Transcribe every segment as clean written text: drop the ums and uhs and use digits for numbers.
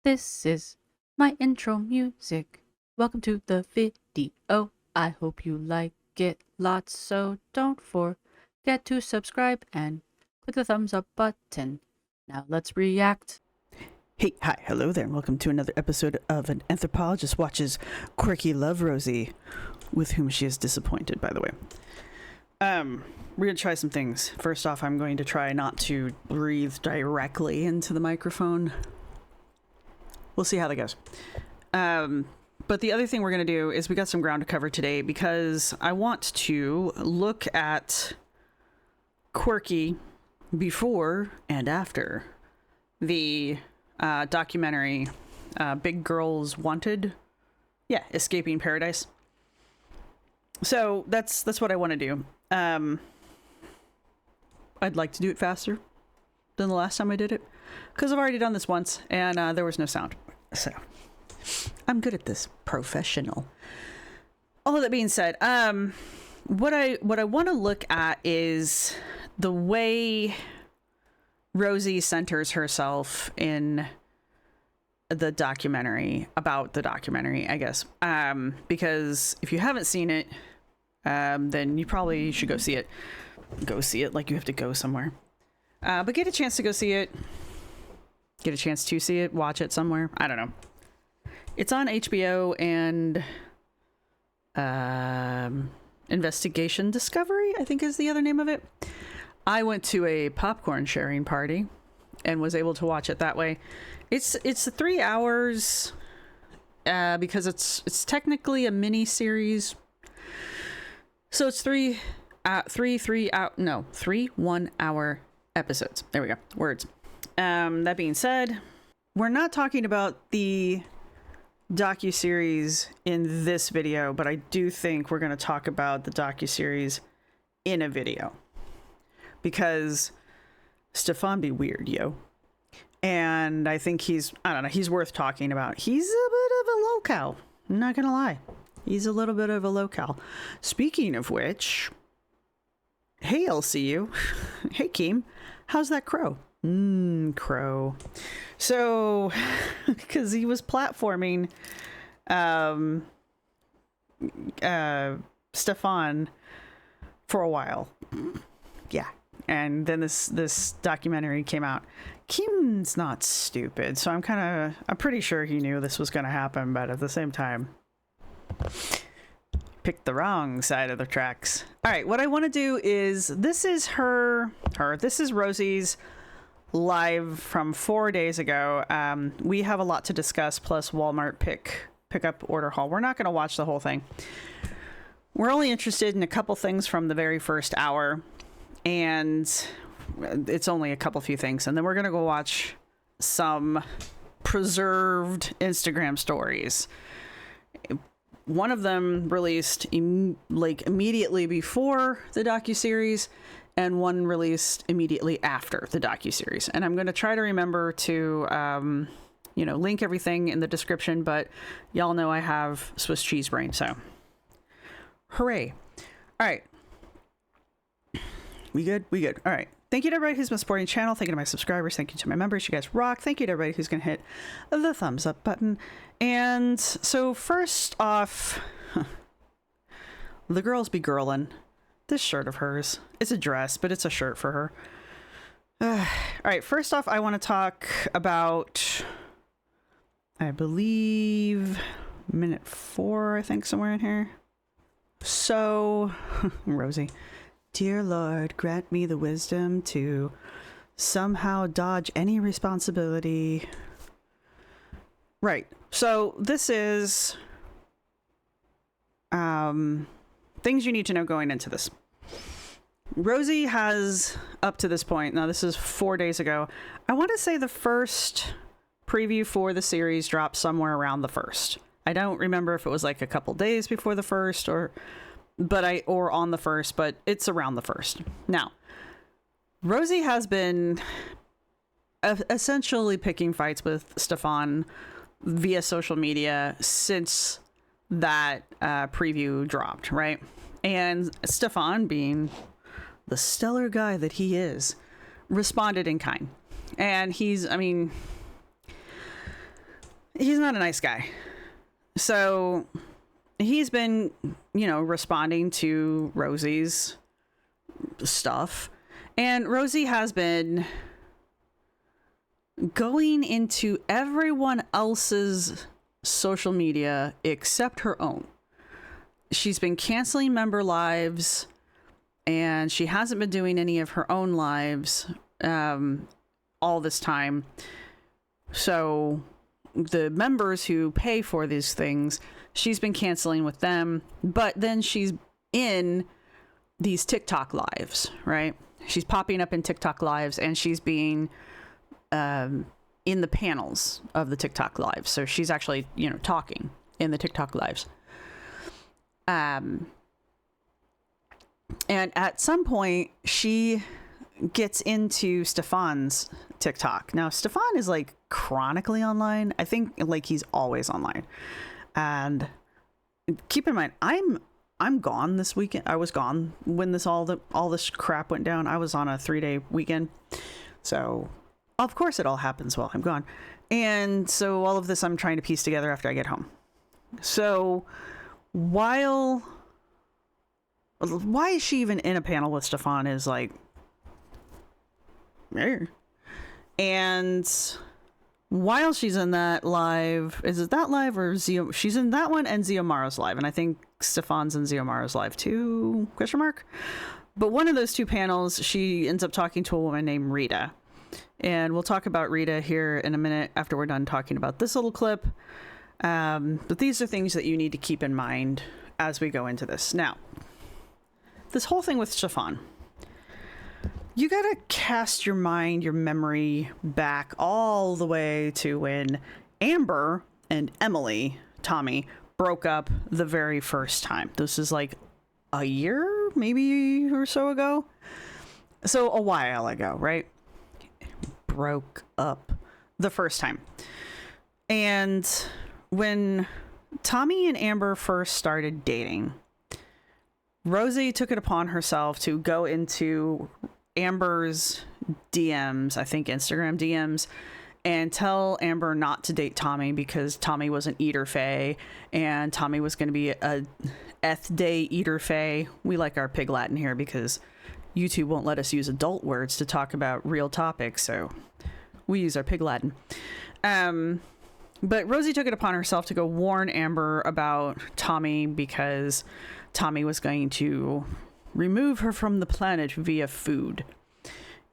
This is my intro music. Welcome to the video. I hope you like it lots, so don't forget to subscribe and click the thumbs up button. Now let's react. Hey, hi, hello there, and welcome to another episode of An Anthropologist Watches Quirkyloverosee, with whom she is disappointed, by the way. We're going to try some things. First off, I'm going to try not to breathe directly into the microphone. We'll see how that goes. But the other thing we're going to do is we got some ground to cover today because I want to look at Quirky before and after the documentary Big Girls Wanted. Yeah, Escaping Paradise. So that's what I want to do. I'd like to do it faster than the last time I did it because I've already done this once and there was no sound. So I'm good at this. Professional. All of that being said, what I want to look at is the way Rosee centers herself in the documentary, about the documentary, I guess. Because if you haven't seen it, then you probably should go see it. Go see it like you have to go somewhere. But get a chance to go see it. Get a chance to see it. Watch it somewhere. I don't know. It's on HBO and Investigation Discovery, I think is the other name of it. I went to a popcorn sharing party and was able to watch it that way. It's 3 hours because it's technically a mini series. So it's three 1 hour episodes. There we go. Words. That being said, we're not talking about the docuseries in this video, but I do think we're going to talk about the docuseries in a video because Stefan be weird, yo. And I think he's worth talking about. He's a bit of a locale. I'm not going to lie. He's a little bit of a locale. Speaking of which, hey, LCU. Hey, Keem. How's that crow? Crow. So, because he was platforming Stefan for a while. Yeah. And then this documentary came out. Kim's not stupid, so I'm pretty sure he knew this was going to happen, but at the same time, picked the wrong side of the tracks. All right, what I want to do is, this is Rosee's live from 4 days ago. We have a lot to discuss, plus Walmart pickup order haul. We're not going to watch the whole thing. We're only interested in a couple things from the very first hour, and it's only a few things, and then we're going to go watch some preserved Instagram stories. One of them released immediately before the docuseries, and one released immediately after the docuseries. And I'm going to try to remember to, link everything in the description, but y'all know I have Swiss cheese brain, so hooray. All right. We good? We good. All right. Thank you to everybody who's been supporting the channel. Thank you to my subscribers. Thank you to my members. You guys rock. Thank you to everybody who's going to hit the thumbs up button. And so first off, the girls be girlin'. This shirt of hers. It's a dress, but it's a shirt for her. All right. First off, I want to talk about, I believe, minute 4, I think, somewhere in here. So, Rosee. Dear Lord, grant me the wisdom to somehow dodge any responsibility. Right. So this is things you need to know going into this. Rosee has, up to this point, now this is 4 days ago, I want to say the first preview for the series dropped somewhere around the 1st. I don't remember if it was like a couple days before the 1st or on the 1st, but it's around the 1st. Now, Rosee has been essentially picking fights with Stefan via social media since that preview dropped, right? And Stefan, being the stellar guy that he is, responded in kind. And he's, he's not a nice guy. So he's been, responding to Rosee's stuff. And Rosee has been going into everyone else's social media except her own. She's been canceling member lives, and she hasn't been doing any of her own lives all this time. So the members who pay for these things, she's been canceling with them, but then she's in these TikTok lives, right? She's popping up in TikTok lives, and she's being in the panels of the TikTok lives. So she's actually, talking in the TikTok lives. And at some point, she gets into Stefan's TikTok. Now, Stefan is like chronically online. I think like he's always online. And keep in mind, I'm gone this weekend. I was gone when all this crap went down. I was on a 3-day weekend. So of course it all happens while I'm gone. And so all of this I'm trying to piece together after I get home. So why is she even in a panel with Stefan is like, and while she's in that live, is it that live or Zio? She's in that one and Ziomaro's live. And I think Stefan's in Ziomaro's live too, ? But one of those two panels, she ends up talking to a woman named Rita. And we'll talk about Rita here in a minute after we're done talking about this little clip. But these are things that you need to keep in mind as we go into this. Now, this whole thing with Stefan, you gotta cast your memory back all the way to when Amber and Emily, Tommy, broke up the very first time. This is like a year, maybe or so ago. So a while ago, right? Broke up the first time. And when Tommy and Amber first started dating, Rosee took it upon herself to go into Amber's DMs, I think Instagram DMs, and tell Amber not to date Tommy because Tommy was an eater fae and Tommy was going to be a day eater fae. We like our pig Latin here because YouTube won't let us use adult words to talk about real topics, so we use our pig Latin. But Rosee took it upon herself to go warn Amber about Tommy because Tommy was going to remove her from the planet via food.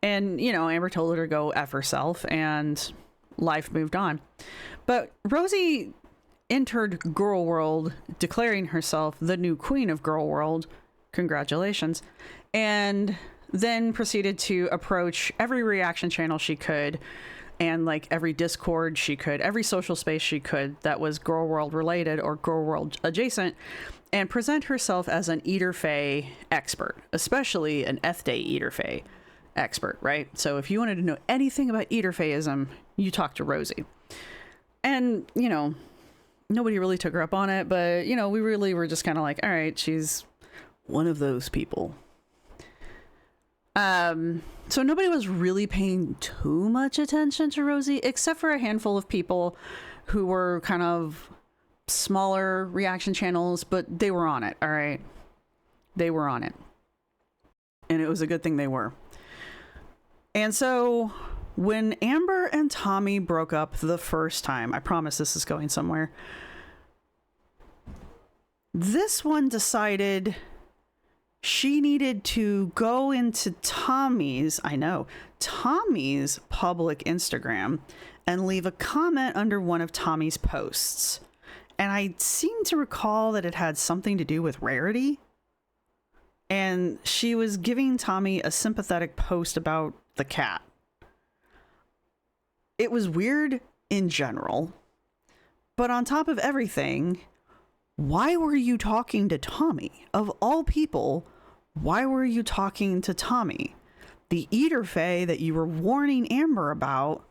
And, Amber told her to go F herself, and life moved on. But Rosee entered Gorl World declaring herself the new queen of Gorl World. Congratulations. And then proceeded to approach every reaction channel she could, and like every Discord she could, every social space she could that was Gorl World related or Gorl World adjacent, and present herself as an eater fae expert, especially an day eater fae expert, right? So if you wanted to know anything about eater faeism, you talk to Rosee. And, nobody really took her up on it, but, we really were just kind of like, all right, she's one of those people. So nobody was really paying too much attention to Rosee, except for a handful of people who were kind of smaller reaction channels, but they were on it. All right. They were on it. And it was a good thing they were. And so when Amber and Tommy broke up the first time, I promise this is going somewhere. This one decided she needed to go into Tommy's public Instagram and leave a comment under one of Tommy's posts. And I seem to recall that it had something to do with Rarity. And she was giving Tommy a sympathetic post about the cat. It was weird in general. But on top of everything, why were you talking to Tommy? Of all people, why were you talking to Tommy? The eater fae that you were warning Amber about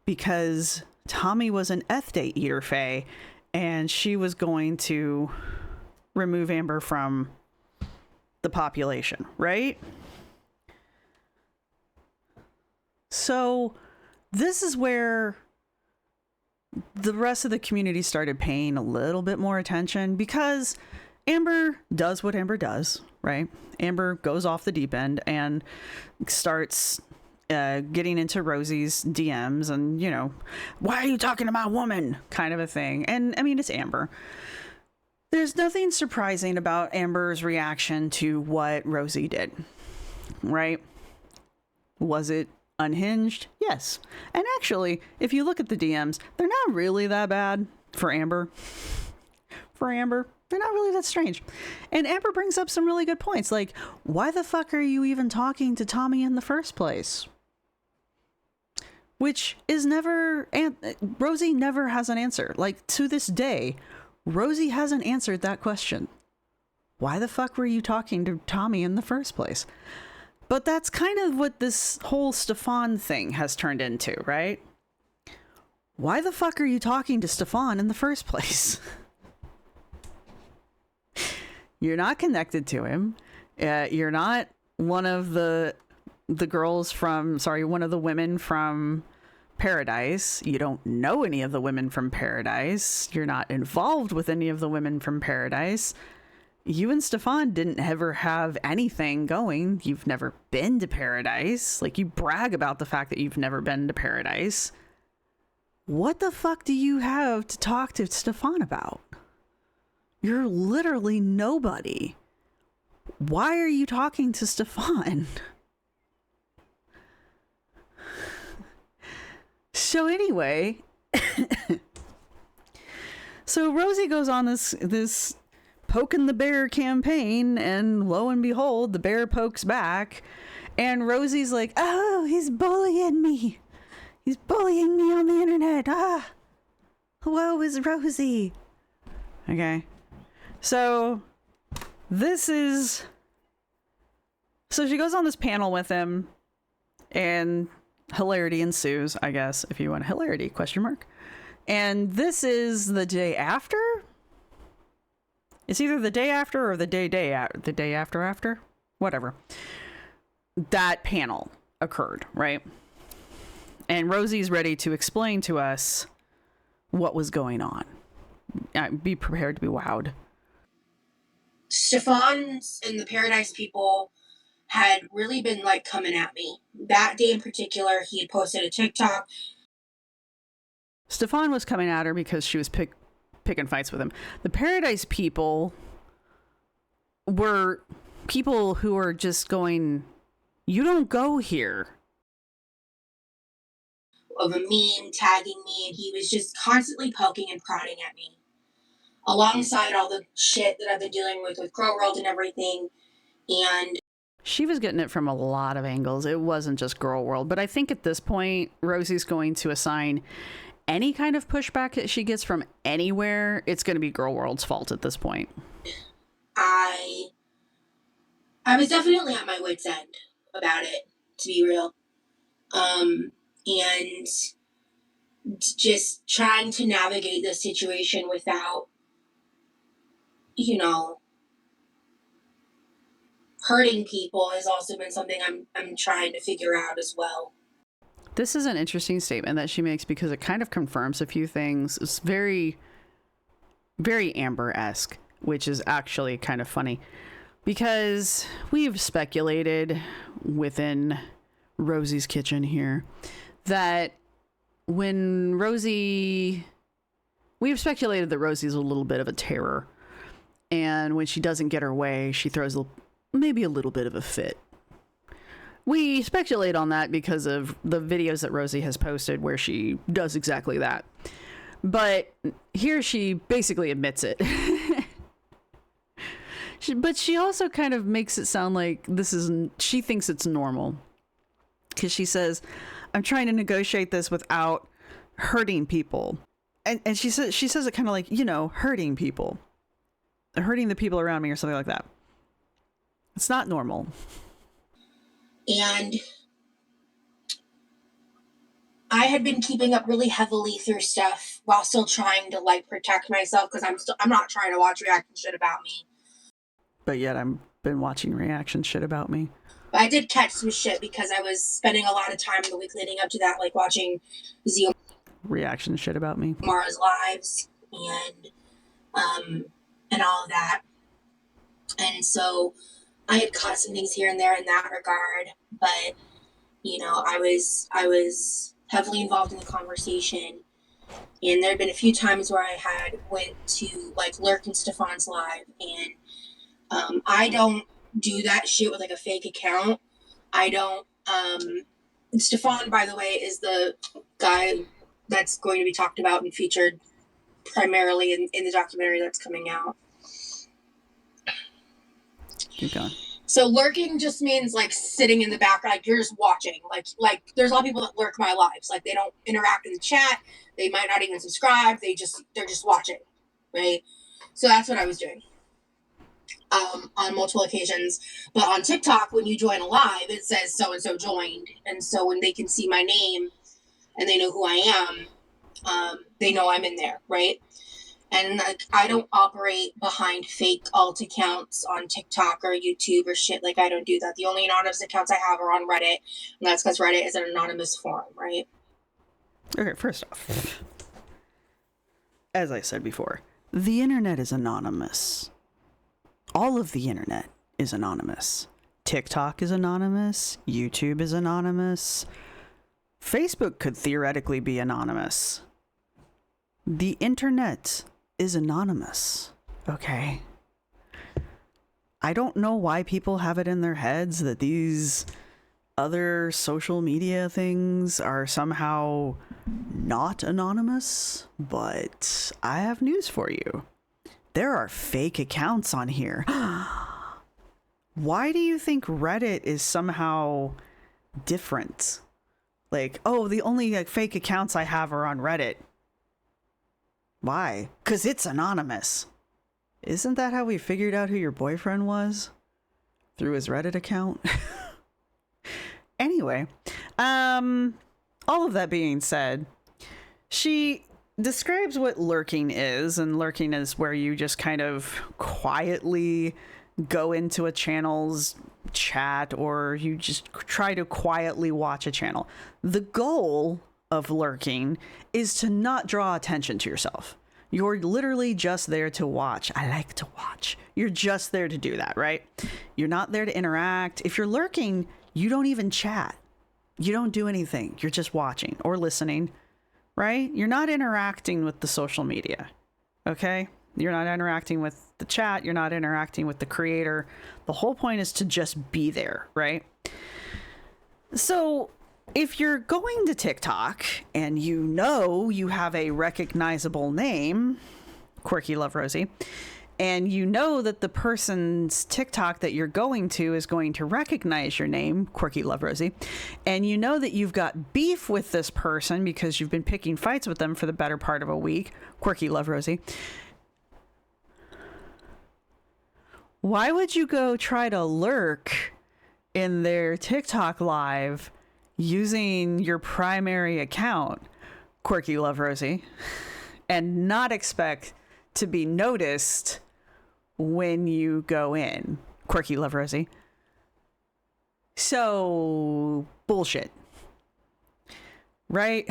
because Tommy was an day eater fae and she was going to remove Amber from the population, right? So this is where the rest of the community started paying a little bit more attention because Amber does what Amber does, right? Amber goes off the deep end and starts getting into Rosee's DMs and, you know, why are you talking to my woman? Kind of a thing. And I mean, it's Amber. There's nothing surprising about Amber's reaction to what Rosee did, right? Was it unhinged? Yes. And actually, if you look at the DMs, they're not really that bad for Amber. They're not really that strange. And Amber brings up some really good points, like, why the fuck are you even talking to Tommy in the first place? Which is never, Rosee never has an answer. Like, to this day, Rosee hasn't answered that question. Why the fuck were you talking to Tommy in the first place? But that's kind of what this whole Stefan thing has turned into, right? Why the fuck are you talking to Stefan in the first place? You're not connected to him. You're not one of the girls from, one of the women from Pearadise. You don't know any of the women from Pearadise. You're not involved with any of the women from Pearadise. You and Stefan didn't ever have anything going. You've never been to Pearadise. Like, you brag about the fact that you've never been to Pearadise. What the fuck do you have to talk to Stefan about? You're literally nobody. Why are you talking to Stefan? So anyway, so Rosee goes on this poking the bear campaign, and lo and behold, the bear pokes back, and Rosee's like, oh, he's bullying me. He's bullying me on the internet. Ah, woe is Rosee. Okay. So so she goes on this panel with him, and hilarity ensues, I guess, if you want hilarity, question mark. And this is the day after? It's either the day after or the day after, whatever. That panel occurred, right? And Rosee's ready to explain to us what was going on. Be prepared to be wowed. Stefan and the Pearadise people had really been like coming at me. That day in particular, he had posted a TikTok. Stefan was coming at her because she was picking fights with him. The Pearadise people were people who were just going, you don't go here. Of a meme tagging me, and he was just constantly poking and prodding at me. Alongside all the shit that I've been dealing with Crow World and everything. And she was getting it from a lot of angles. It wasn't just Girl World. But I think at this point, Rosee's going to assign any kind of pushback that she gets from anywhere, it's going to be Girl World's fault at this point. I was definitely at my wit's end about it, to be real. And just trying to navigate the situation without, you know, hurting people has also been something I'm trying to figure out as well. This is an interesting statement that she makes because it kind of confirms a few things. It's very, very Amber-esque, which is actually kind of funny because we've speculated within Rosee's kitchen here that when we've speculated that Rosie's a little bit of a terror, and when she doesn't get her way, she throws maybe a little bit of a fit. We speculate on that because of the videos that Rosee has posted where she does exactly that. But here she basically admits it. But she also kind of makes it sound like she thinks it's normal. Because she says, I'm trying to negotiate this without hurting people. And she says it kind of like, hurting people. Hurting the people around me or something like that. It's not normal. And I had been keeping up really heavily through stuff while still trying to protect myself because I'm not trying to watch reaction shit about me. But yet I've been watching reaction shit about me. But I did catch some shit because I was spending a lot of time in the week leading up to that, watching Zio. reaction shit about me. Mara's lives and all of that. And so I had caught some things here and there in that regard, but you know, I was heavily involved in the conversation, and there had been a few times where I had went to like lurk in Stefan's live, and I don't do that shit with like a fake account. I don't. Stefan, by the way, is the guy that's going to be talked about and featured primarily in the documentary that's coming out. Keep going. So lurking just means like sitting in the background, like you're just watching. Like there's a lot of people that lurk my lives. Like they don't interact in the chat. They might not even subscribe. They're just watching, right? So that's what I was doing on multiple occasions. But on TikTok, when you join a live, it says so and so joined, and so when they can see my name and they know who I am, they know I'm in there, right? And like, I don't operate behind fake alt accounts on TikTok or YouTube or shit. Like, I don't do that. The only anonymous accounts I have are on Reddit, and that's because Reddit is an anonymous forum, right? Okay, first off, as I said before, the internet is anonymous. All of the internet is anonymous. TikTok is anonymous. YouTube is anonymous. Facebook could theoretically be anonymous. The internet is anonymous, okay? I don't know why people have it in their heads that these other social media things are somehow not anonymous, but I have news for you. There are fake accounts on here. Why do you think Reddit is somehow different? Like, oh, the only fake accounts I have are on Reddit. Why? Because it's anonymous. Isn't that how we figured out who your boyfriend was? Through his Reddit account? Anyway, all of that being said, she describes what lurking is, and lurking is where you just kind of quietly go into a channel's chat, or you just try to quietly watch a channel. The goal of lurking is to not draw attention to yourself. You're literally just there to watch. I like to watch. You're just there to do that, right? You're not there to interact. If you're lurking, you don't even chat. You don't do anything. You're just watching or listening, right? You're not interacting with the social media, okay? You're not interacting with the chat. You're not interacting with the creator. The whole point is to just be there, right? So if you're going to TikTok and you know you have a recognizable name, Quirkyloverosee, and you know that the person's TikTok that you're going to is going to recognize your name, Quirkyloverosee, and you know that you've got beef with this person because you've been picking fights with them for the better part of a week, Quirkyloverosee, why would you go try to lurk in their TikTok live using your primary account, Quirkyloverosee, and not expect to be noticed when you go in, Quirkyloverosee? So, bullshit. Right?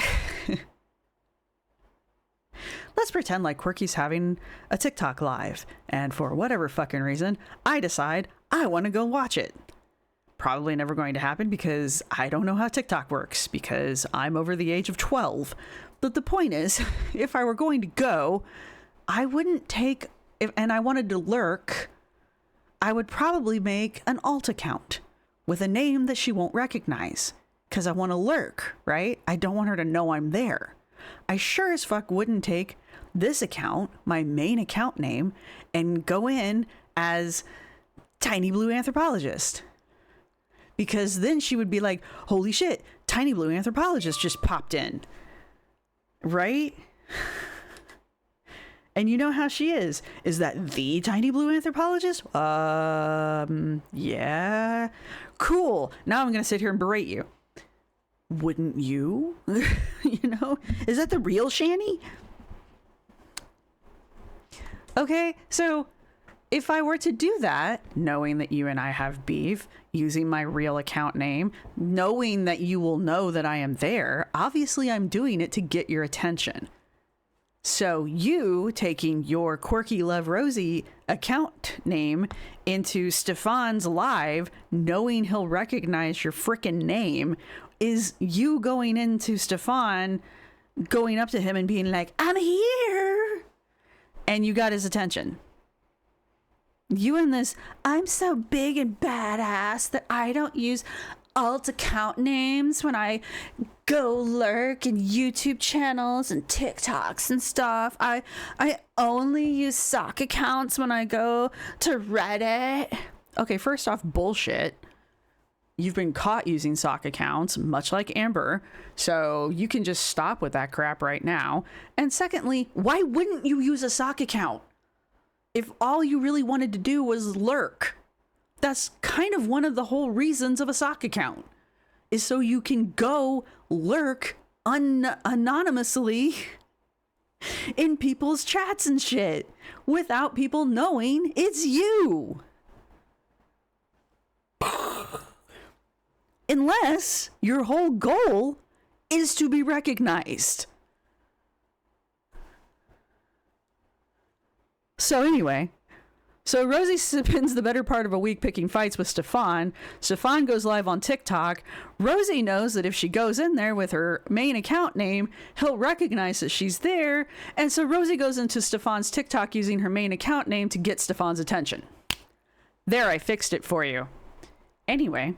Let's pretend like Quirky's having a TikTok live, and for whatever fucking reason, I decide I want to go watch it. Probably never going to happen because I don't know how TikTok works, because I'm over the age of 12. But the point is, if I were going to go, I wouldn't take, and I wanted to lurk, I would probably make an alt account with a name that she won't recognize, because I want to lurk, right? I don't want her to know I'm there. I sure as fuck wouldn't take this account, my main account name, and go in as Tiny Blue Anthropologist. Because then she would be like, holy shit, Tiny Blue Anthropologist just popped in. Right? And you know how she is. Is that the Tiny Blue Anthropologist? Yeah. Cool. Now I'm going to sit here and berate you. Wouldn't you? You know? Is that the real Shani? Okay, so if I were to do that, knowing that you and I have beef, using my real account name, knowing that you will know that I am there, obviously I'm doing it to get your attention. So you taking your Quirkyloverosee account name into Stefan's live, knowing he'll recognize your frickin' name, is you going into Stefan, going up to him and being like, I'm here. And you got his attention. You and this, I'm so big and badass that I don't use alt account names when I go lurk in YouTube channels and TikToks and stuff. I only use sock accounts when I go to Reddit. Okay, first off, bullshit. You've been caught using sock accounts, much like Amber, so you can just stop with that crap right now. And secondly, why wouldn't you use a sock account if all you really wanted to do was lurk? That's kind of one of the whole reasons of a sock account, is so you can go lurk anonymously in people's chats and shit without people knowing it's you. Unless your whole goal is to be recognized. So anyway, Rosee spends the better part of a week picking fights with Stefan. Stefan goes live on TikTok. Rosee knows that if she goes in there with her main account name, he'll recognize that she's there. And so Rosee goes into Stefan's TikTok using her main account name to get Stefan's attention. There, I fixed it for you. Anyway.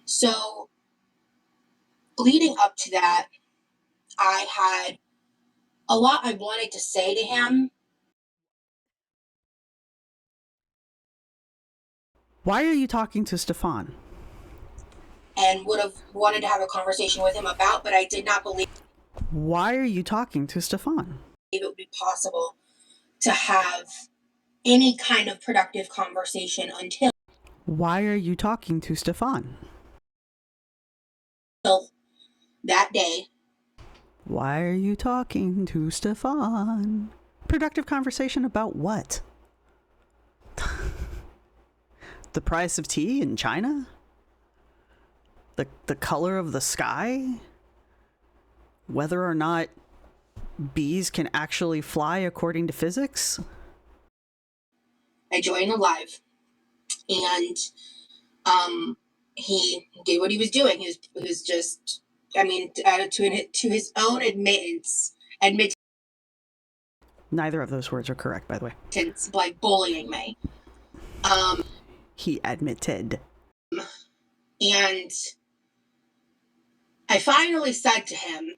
So, leading up to that, I had a lot I wanted to say to him. Why are you talking to Stefan? And would have wanted to have a conversation with him about, but I did not believe. Why are you talking to Stefan? It would be possible to have any kind of productive conversation until. Why are you talking to Stefan? That day. Why are you talking to Stefan? Productive conversation about what? The price of tea in China? The color of the sky? Whether or not bees can actually fly according to physics? I joined the live, and he did what he was doing. He was just, I mean, to his own admit. Neither of those words are correct, by the way. Like bullying me. He admitted. And I finally said to him,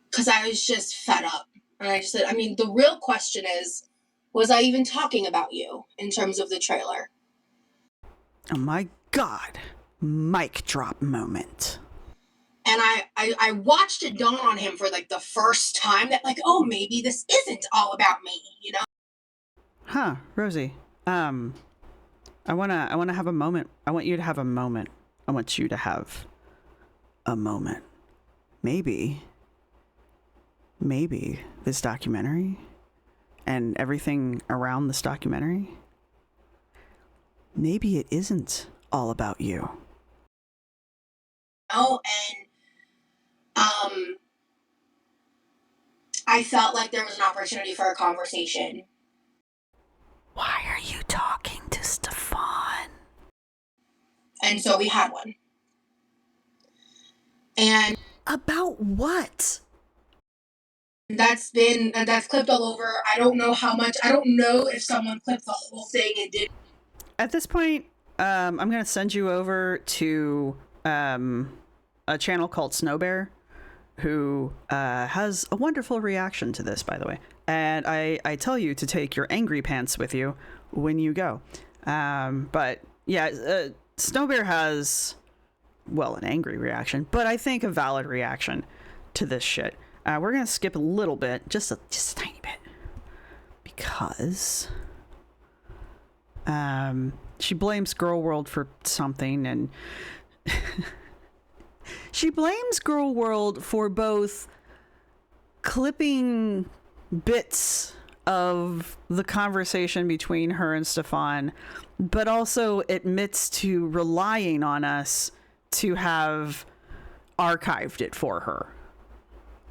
because I was just fed up, and I just said, I mean, the real question is, was I even talking about you in terms of the trailer? Oh my God. Mic drop moment. And I watched it dawn on him for like the first time that like, oh, maybe this isn't all about me, you know? Huh, Rosee. I wanna have a moment. I want you to have a moment. I want you to have a moment. Maybe this documentary and everything around this documentary, maybe it isn't all about you. Oh, and I felt like there was an opportunity for a conversation. Why are you talking to Stefan? And so we had one. And about what? That's clipped all over. I don't know how much. I don't know if someone clipped the whole thing and did. At this point, I'm going to send you over to a channel called Snowbear, who has a wonderful reaction to this, by the way. And I tell you to take your angry pants with you when you go. But yeah, Snowbear has, well, an angry reaction, but I think a valid reaction to this shit. We're going to skip a little bit, just a tiny bit, because she blames Girl World for something, and she blames Girl World for both clipping bits of the conversation between her and Stefan, but also admits to relying on us to have archived it for her.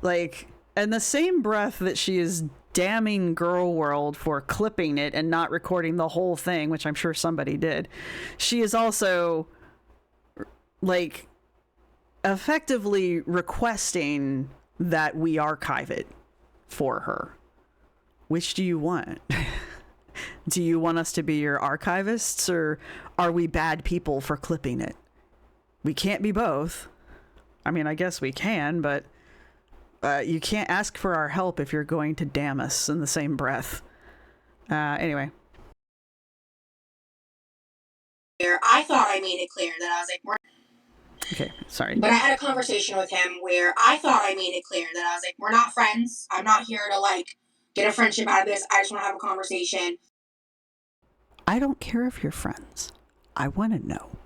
Like, in the same breath that she is damning Girl World for clipping it and not recording the whole thing, which I'm sure somebody did, she is also, like, effectively requesting that we archive it for her. Which do you want? Do you want us to be your archivists, or are we bad people for clipping it? We can't be both. I mean, I guess we can, but you can't ask for our help if you're going to damn us in the same breath. Anyway. I thought I made it clear that I was like, okay, sorry. But I had a conversation with him where I thought I made it clear that I was like, we're not friends. I'm not here to, like, get a friendship out of this. I just want to have a conversation. I don't care if you're friends. I want to know,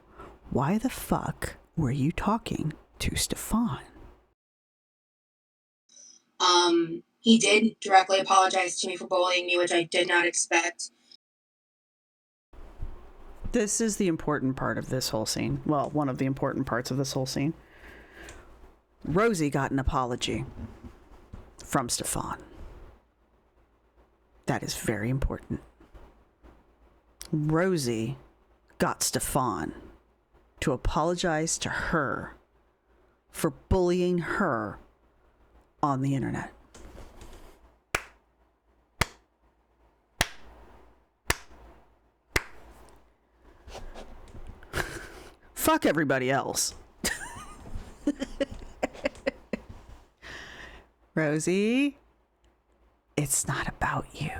why the fuck were you talking to Stefan? He did directly apologize to me for bullying me, which I did not expect. This is the important part of this whole scene. Well, one of the important parts of this whole scene. Rosee got an apology from Stefan. That is very important. Rosee got Stefan to apologize to her for bullying her on the internet. Fuck everybody else. Rosee, it's not about you.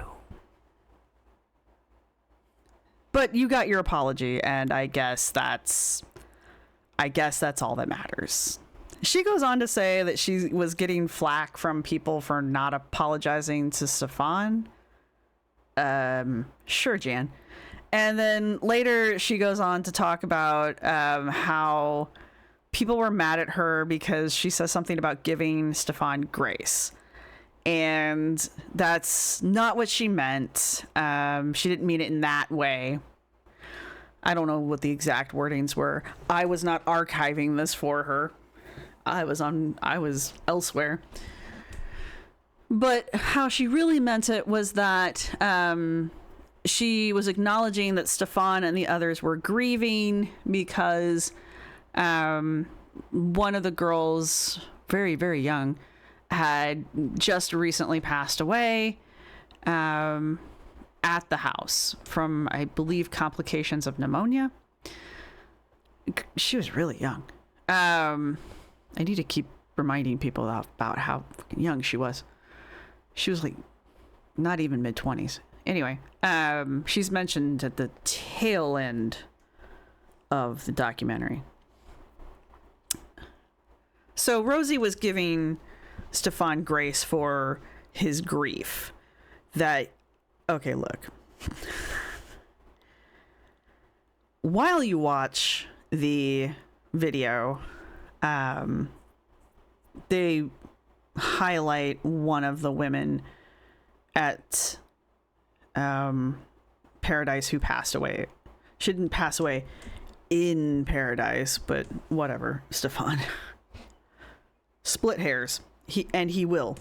But you got your apology, and I guess that's all that matters. She goes on to say that she was getting flack from people for not apologizing to Stefan. Sure, Jan. And then later she goes on to talk about how people were mad at her because she says something about giving Stefan grace. And that's not what she meant. She didn't mean it in that way. I don't know what the exact wordings were. I was not archiving this for her. I was elsewhere. But how she really meant it was that she was acknowledging that Stefan and the others were grieving because one of the girls, very, very young, had just recently passed away at the house from, I believe, complications of pneumonia. She was really young. I need to keep reminding people about how young she was. She was like not even mid-20s. Anyway, she's mentioned at the tail end of the documentary. So Rosee was giving Stefan grace for his grief. That, okay, look. While you watch the video, they highlight one of the women at Pearadise who passed away. She didn't pass away in Pearadise, but whatever, Stefan. Split hairs. He will.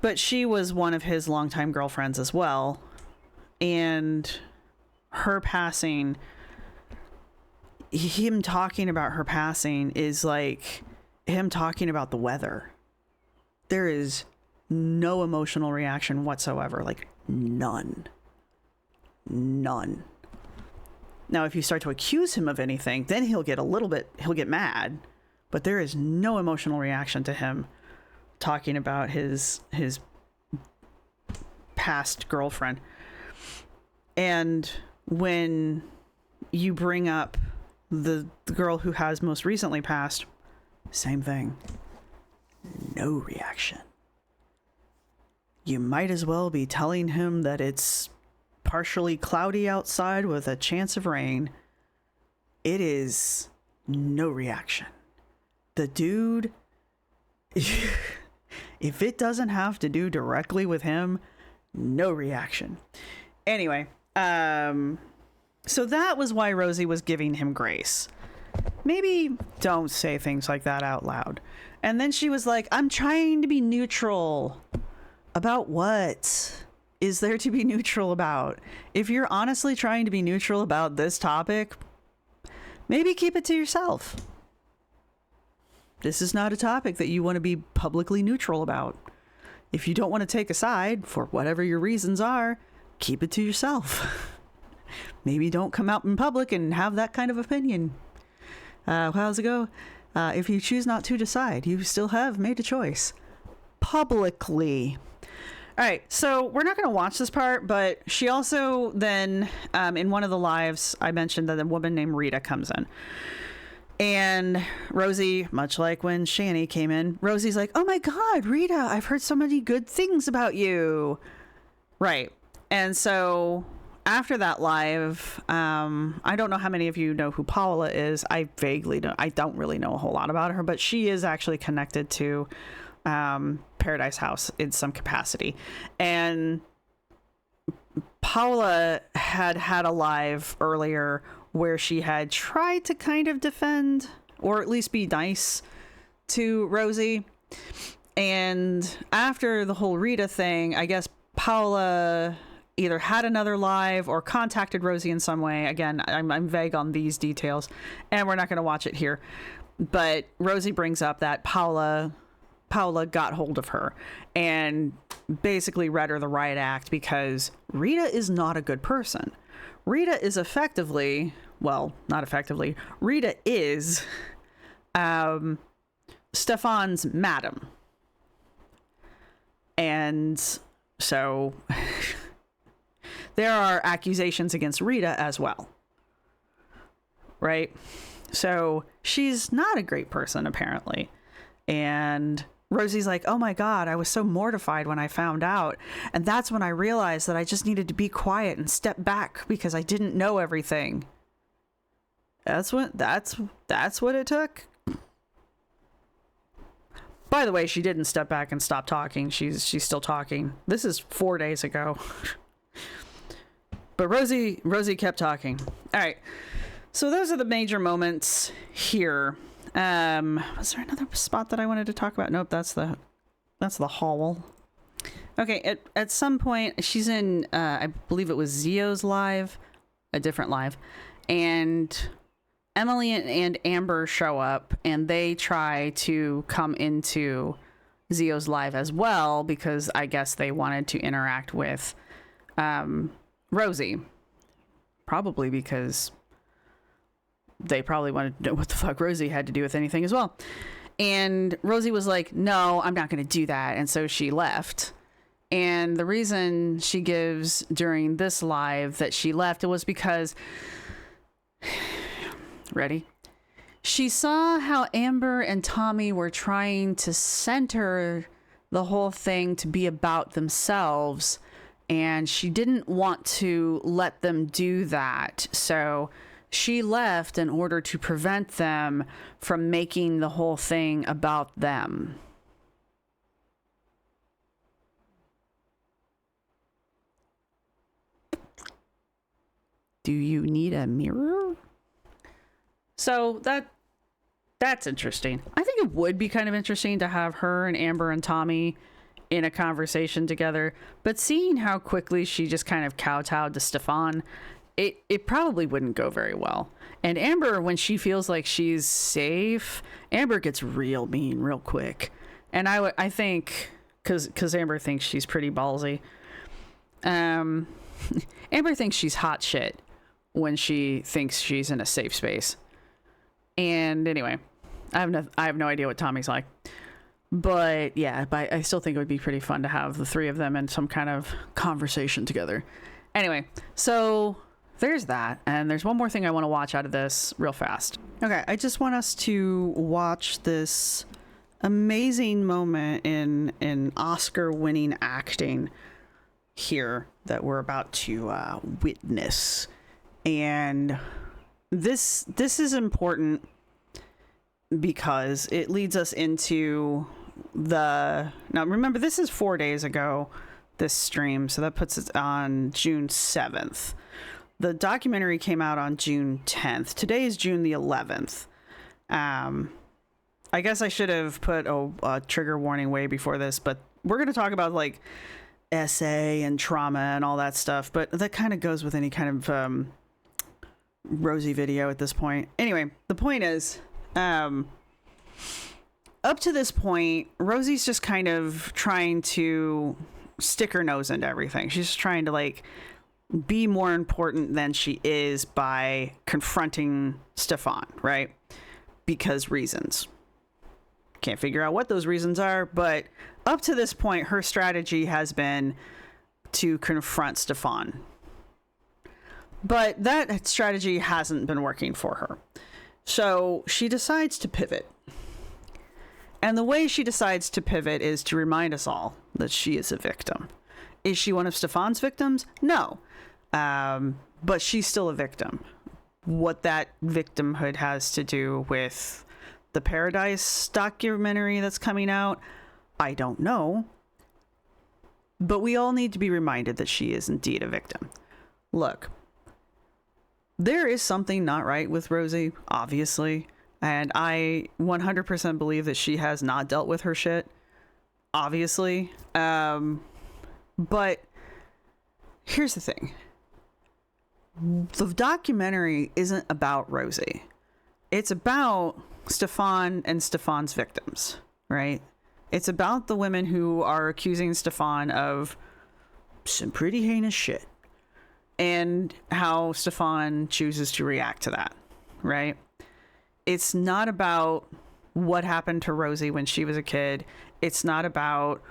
But she was one of his longtime girlfriends as well. And her passing, him talking about her passing is like him talking about the weather. There is no emotional reaction whatsoever. Like, none. None. Now, if you start to accuse him of anything, then he'll get mad. But there is no emotional reaction to him talking about his past girlfriend. And when you bring up the girl who has most recently passed, same thing. No reaction. You might as well be telling him that it's partially cloudy outside with a chance of rain. It is no reaction. The dude If it doesn't have to do directly with him, no reaction. Anyway, so that was why Rosee was giving him grace. Maybe don't say things like that out loud. And then she was like, I'm trying to be neutral. About what is there to be neutral about? If you're honestly trying to be neutral about this topic, maybe keep it to yourself. This is not a topic that you want to be publicly neutral about. If you don't want to take a side for whatever your reasons are, keep it to yourself. Maybe don't come out in public and have that kind of opinion. How's it go? If you choose not to decide, you still have made a choice. Publicly. All right, so we're not going to watch this part, but she also then, in one of the lives, I mentioned that a woman named Rita comes in. And Rosee, much like when Shani came in, Rosie's like, oh my God, Rita, I've heard so many good things about you. Right. And so after that live, I don't know how many of you know who Paula is. I vaguely know. I don't really know a whole lot about her, but she is actually connected to Pearadise House in some capacity. And Paula had a live earlier where she had tried to kind of defend or at least be nice to Rosee. And after the whole Rita thing, I guess Paula either had another live or contacted Rosee in some way. Again, I'm vague on these details, and we're not going to watch it here. But Rosee brings up that Paula got hold of her and basically read her the riot act because Rita is not a good person. Rita is effectively, well, not effectively, Rita is Stefan's madam. And so there are accusations against Rita as well. Right? So she's not a great person, apparently. And Rosee's like, oh my God, I was so mortified when I found out. And that's when I realized that I just needed to be quiet and step back because I didn't know everything. That's what it took. By the way, she didn't step back and stop talking. She's still talking. This is 4 days ago. But Rosee kept talking. All right. So those are the major moments here. Was there another spot that I wanted to talk about? Nope, that's the hall. Okay, at some point she's in I believe it was Zio's live, a different live, and Emily and Amber show up and they try to come into Zio's live as well because I guess they wanted to interact with Rosee. Probably because they probably wanted to know what the fuck Rosee had to do with anything as well. And Rosee was like, no, I'm not going to do that. And so she left. And the reason she gives during this live that she left, it was because, ready? She saw how Amber and Tommy were trying to center the whole thing to be about themselves. And she didn't want to let them do that. So she left in order to prevent them from making the whole thing about them. Do you need a mirror? So that's interesting. I think it would be kind of interesting to have her and Amber and Tommy in a conversation together, but seeing how quickly she just kind of kowtowed to Stefan, it probably wouldn't go very well. And Amber, when she feels like she's safe, Amber gets real mean real quick. And I think, because Amber thinks she's pretty ballsy, Amber thinks she's hot shit when she thinks she's in a safe space. And anyway, I have no idea what Tommy's like. But yeah, I still think it would be pretty fun to have the three of them in some kind of conversation together. Anyway, so there's that. And there's one more thing I want to watch out of this real fast. Okay, I just want us to watch this amazing moment in Oscar-winning acting here that we're about to witness. And this is important because it leads us into now remember, this is 4 days ago, this stream, so that puts it on June 7th. The documentary came out on June 10th. Today is June the 11th. I guess I should have put a trigger warning way before this, but we're going to talk about like SA and trauma and all that stuff, but that kind of goes with any kind of Rosee video at this point. Anyway, the point is, up to this point, Rosie's just kind of trying to stick her nose into everything. She's just trying to like be more important than she is by confronting Stefan, right? Because reasons. Can't figure out what those reasons are, but up to this point, her strategy has been to confront Stefan. But that strategy hasn't been working for her. So she decides to pivot. And the way she decides to pivot is to remind us all that she is a victim. Is she one of Stefan's victims? No. But she's still a victim. What that victimhood has to do with the Pearadise documentary that's coming out, I don't know. But we all need to be reminded that she is indeed a victim. Look, there is something not right with Rosee, obviously. And I 100% believe that she has not dealt with her shit, obviously. But here's the thing. The documentary isn't about Rosee. It's about Stefan and Stefan's victims, right? It's about the women who are accusing Stefan of some pretty heinous shit and how Stefan chooses to react to that, right? It's not about what happened to Rosee when she was a kid. It's not about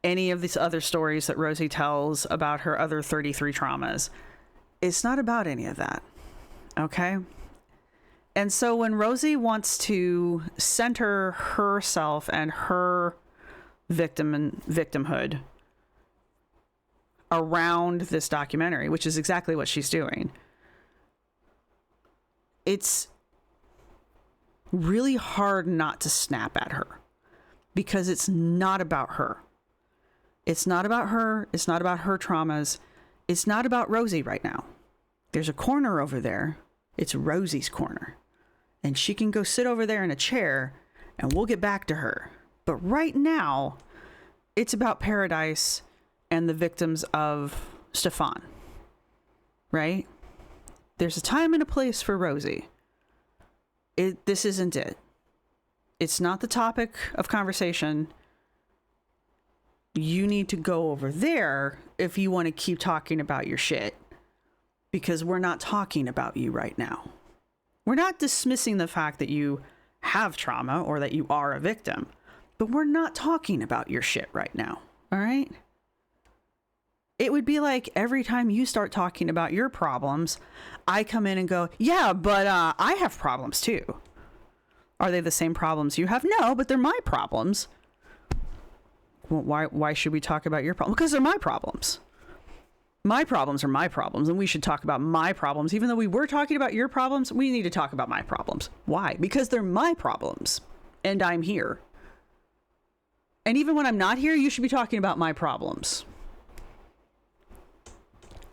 any of these other stories that Rosee tells about her other 33 traumas. It's not about any of that, okay? And so when Rosee wants to center herself and her victimhood around this documentary, which is exactly what she's doing, it's really hard not to snap at her because it's not about her. It's not about her. It's not about her traumas. It's not about Rosee right now. There's a corner over there. It's Rosee's corner. And she can go sit over there in a chair and we'll get back to her. But right now, it's about Pearadise and the victims of Stefan. Right? There's a time and a place for Rosee. This isn't it. It's not the topic of conversation. You need to go over there if you want to keep talking about your shit. Because we're not talking about you right now. We're not dismissing the fact that you have trauma or that you are a victim. But we're not talking about your shit right now. All right? It would be like every time you start talking about your problems, I come in and go, yeah, but I have problems too. Are they the same problems you have? No, but they're my problems. Well, why should we talk about your problems? Because they're my problems. My problems are my problems, and we should talk about my problems. Even though we were talking about your problems, we need to talk about my problems. Why? Because they're my problems, and I'm here. And even when I'm not here, you should be talking about my problems.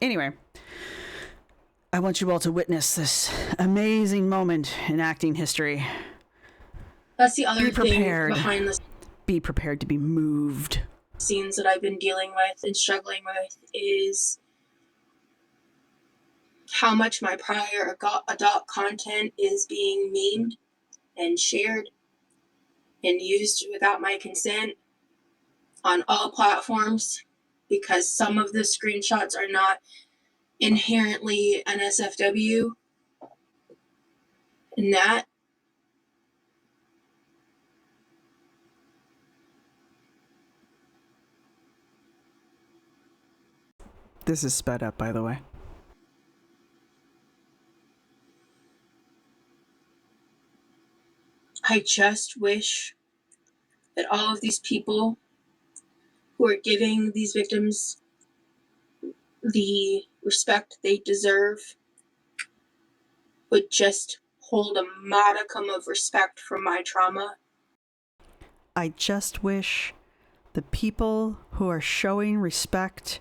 Anyway, I want you all to witness this amazing moment in acting history. That's the other Be thing prepared. behind the Be prepared to be moved. scenes that I've been dealing with and struggling with is how much my prior adult content is being memed and shared and used without my consent on all platforms, because some of the screenshots are not inherently NSFW, and that This is sped up, by the way. I just wish that all of these people who are giving these victims the respect they deserve would just hold a modicum of respect for my trauma. I just wish the people who are showing respect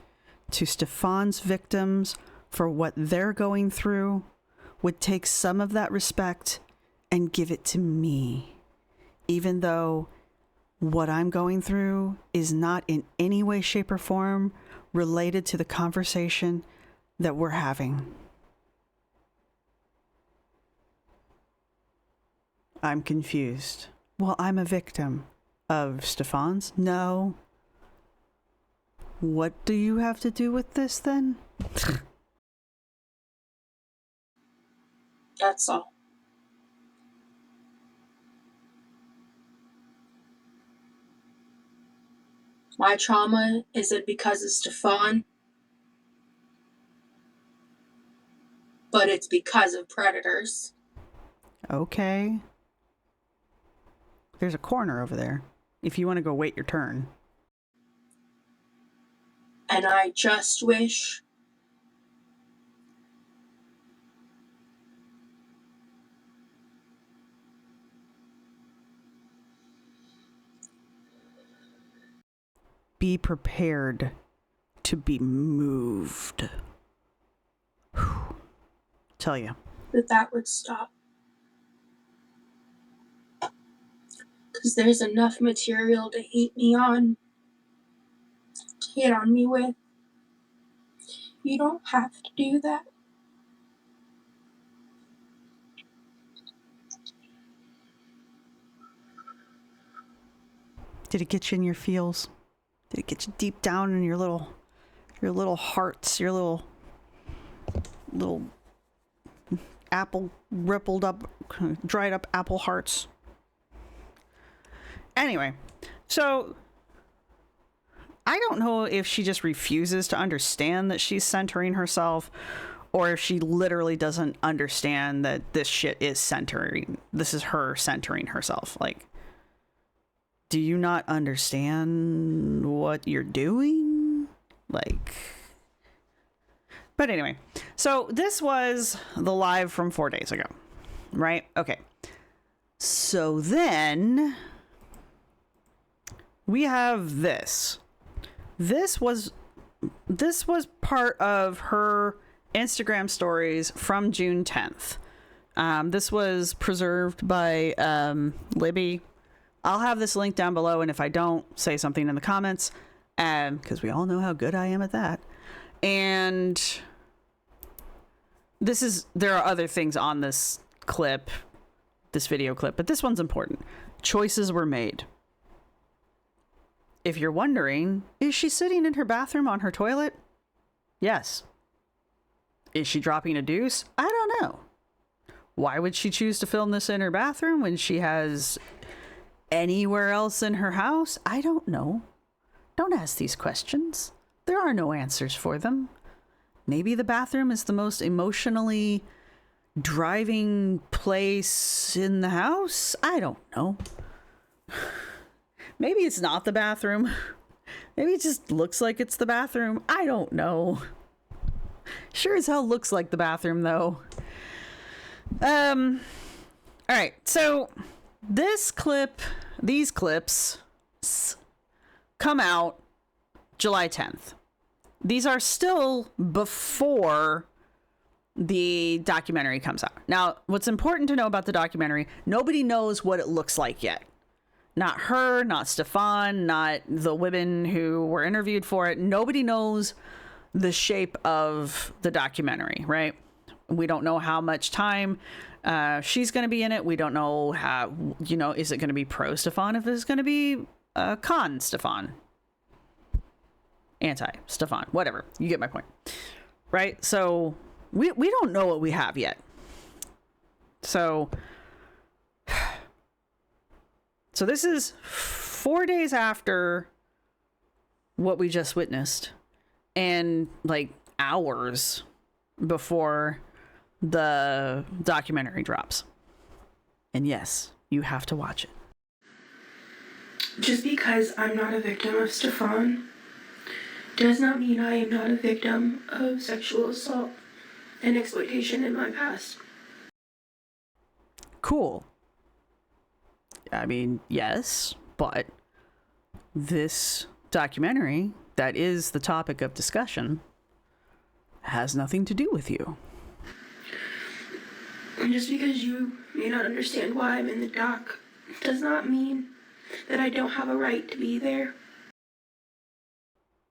to Stefan's victims for what they're going through would take some of that respect and give it to me, even though what I'm going through is not in any way, shape, or form related to the conversation that we're having. I'm confused. Well, I'm a victim of Stefan's? No. What do you have to do with this then? That's all. My trauma isn't because of Stefan, but it's because of predators. Okay. There's a corner over there if you want to go wait your turn. And I just wish Be prepared to be moved. Whew. Tell you. that would stop. Because there's enough material to hate me on, to hate on me with. You don't have to do that. Did it get you in your feels? Did it get you deep down in your little hearts, your little apple rippled up, dried up apple hearts? Anyway, so I don't know if she just refuses to understand that she's centering herself, or if she literally doesn't understand that this shit is centering. This is her centering herself. Like, do you not understand what you're doing? Like, but anyway, so this was the live from 4 days ago, right? Okay. So then we have this. This was part of her Instagram stories from June 10th. This was preserved by Libby. I'll have this link down below, and if I don't, say something in the comments, because we all know how good I am at that. And there are other things on this clip, this video clip, but this one's important. Choices were made. If you're wondering, is she sitting in her bathroom on her toilet? Yes. Is she dropping a deuce? I don't know. Why would she choose to film this in her bathroom when she has anywhere else in her house? I don't know. Don't ask these questions. There are no answers for them. Maybe the bathroom is the most emotionally driving place in the house? I don't know. Maybe it's not the bathroom. Maybe it just looks like it's the bathroom. I don't know. Sure as hell looks like the bathroom, though. All right. So these clips come out July 10th. These are still before the documentary comes out. Now, what's important to know about the documentary, nobody knows what it looks like yet. Not her, not Stefan, not the women who were interviewed for it. Nobody knows the shape of the documentary, right? We don't know how much time she's going to be in it. We don't know how, is it going to be pro Stefan? If it's going to be con Stefan, anti Stefan, whatever. You get my point, right? So we don't know what we have yet. So this is 4 days after what we just witnessed, and like hours before the documentary drops. And yes, you have to watch it. Just because I'm not a victim of Stefan does not mean I am not a victim of sexual assault and exploitation in my past. Cool. I mean, yes, But this documentary that is the topic of discussion has nothing to do with you. And just because you may not understand why I'm in the dock does not mean that I don't have a right to be there.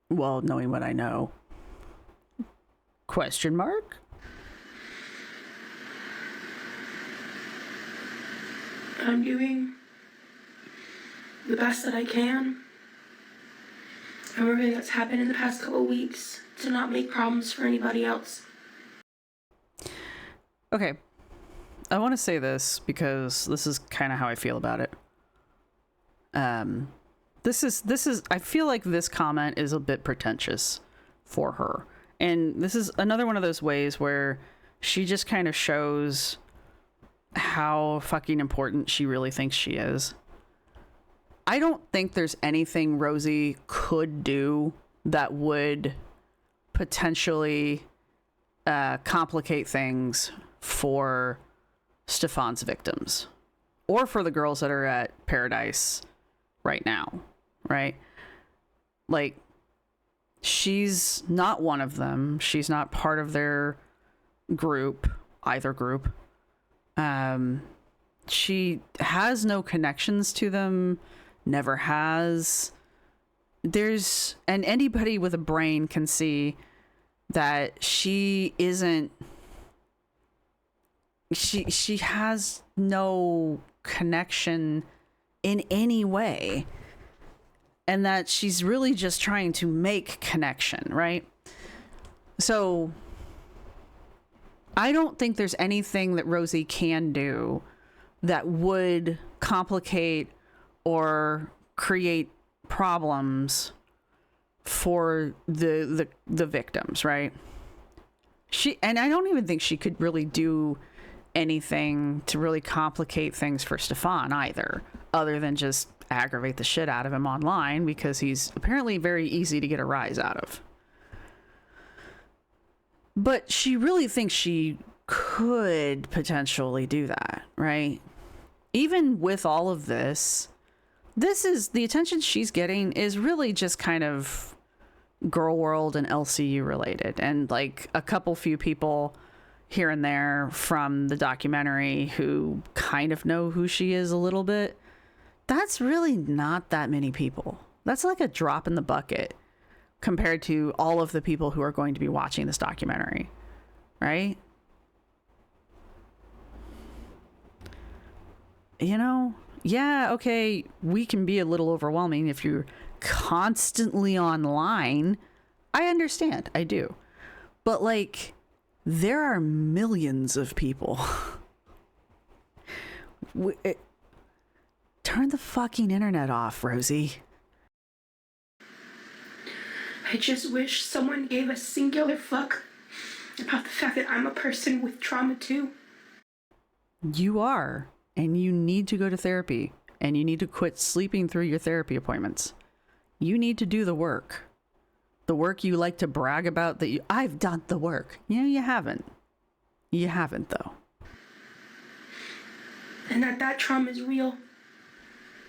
Well, knowing what I know. Question mark? I'm doing the best that I can from everything that's happened in the past couple weeks to not make problems for anybody else. Okay. I want to say this because this is kind of how I feel about it. This is I feel like this comment is a bit pretentious for her. And this is another one of those ways where she just kind of shows how fucking important she really thinks she is. I don't think there's anything Rosee could do that would potentially complicate things for Stefan's victims or for the girls that are at Pearadise right now, right? Like, she's not one of them. She's not part of their group, either group. She has no connections to them, never has. And anybody with a brain can see that she has no connection in any way, and that she's really just trying to make connection, right? So I don't think there's anything that Rosee can do that would complicate or create problems for the victims, right? And I don't even think she could really do anything to really complicate things for Stefan either, other than just aggravate the shit out of him online because he's apparently very easy to get a rise out of. But she really thinks she could potentially do that, right? Even with all of this is the attention she's getting is really just kind of Girl World and LCU related, and like a couple few people here and there from the documentary who kind of know who she is a little bit. That's really not that many people. That's like a drop in the bucket compared to all of the people who are going to be watching this documentary, right? You know, yeah, okay, we can be a little overwhelming if you're constantly online. I understand, I do. But like, there are millions of people. Turn the fucking internet off, Rosee. I just wish someone gave a singular fuck about the fact that I'm a person with trauma too. You are, and you need to go to therapy, and you need to quit sleeping through your therapy appointments. You need to do the work. The work you like to brag about that I've done the work. You know, you haven't. You haven't, though. And that trauma is real.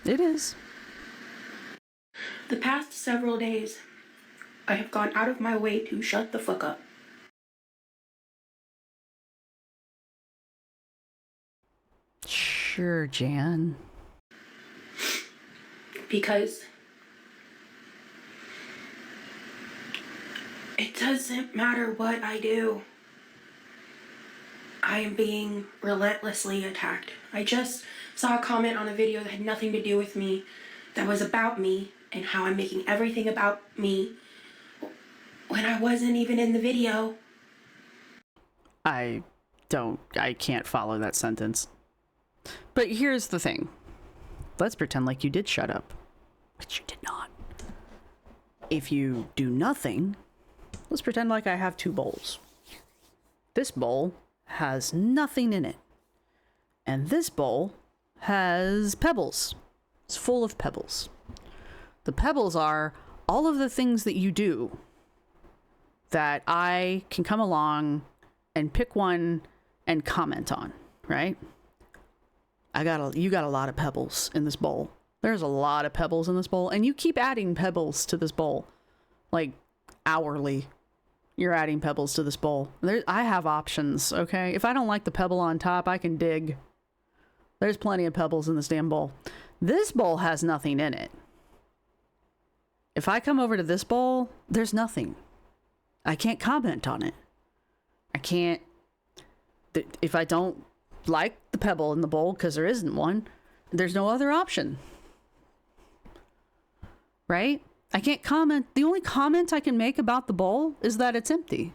It is. The past several days, I have gone out of my way to shut the fuck up. Sure, Jan. Because it doesn't matter what I do. I am being relentlessly attacked. I just saw a comment on a video that had nothing to do with me, that was about me, and how I'm making everything about me when I wasn't even in the video. I can't follow that sentence. But here's the thing. Let's pretend like you did shut up, but you did not. If you do nothing, let's pretend like I have two bowls. This bowl has nothing in it. And this bowl has pebbles. It's full of pebbles. The pebbles are all of the things that you do that I can come along and pick one and comment on, right? You got a lot of pebbles in this bowl. There's a lot of pebbles in this bowl, and you keep adding pebbles to this bowl, like hourly. You're adding pebbles to this bowl. I have options, okay? If I don't like the pebble on top, I can dig. There's plenty of pebbles in this damn bowl. This bowl has nothing in it. If I come over to this bowl, there's nothing. I can't comment on it. I can't... If I don't like the pebble in the bowl, because there isn't one, there's no other option. Right? I can't comment. The only comment I can make about the bowl is that it's empty.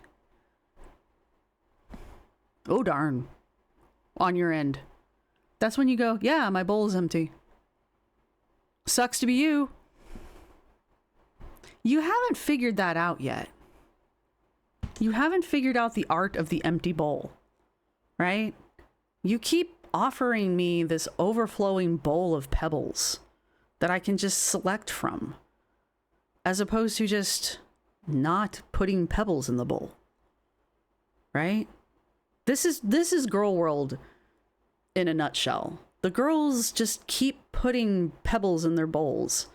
Oh, darn. On your end. That's when you go, yeah, my bowl is empty. Sucks to be you. You haven't figured that out yet. You haven't figured out the art of the empty bowl, right? You keep offering me this overflowing bowl of pebbles that I can just select from, as opposed to just not putting pebbles in the bowl, right? This is girl world in a nutshell. The girls just keep putting pebbles in their bowls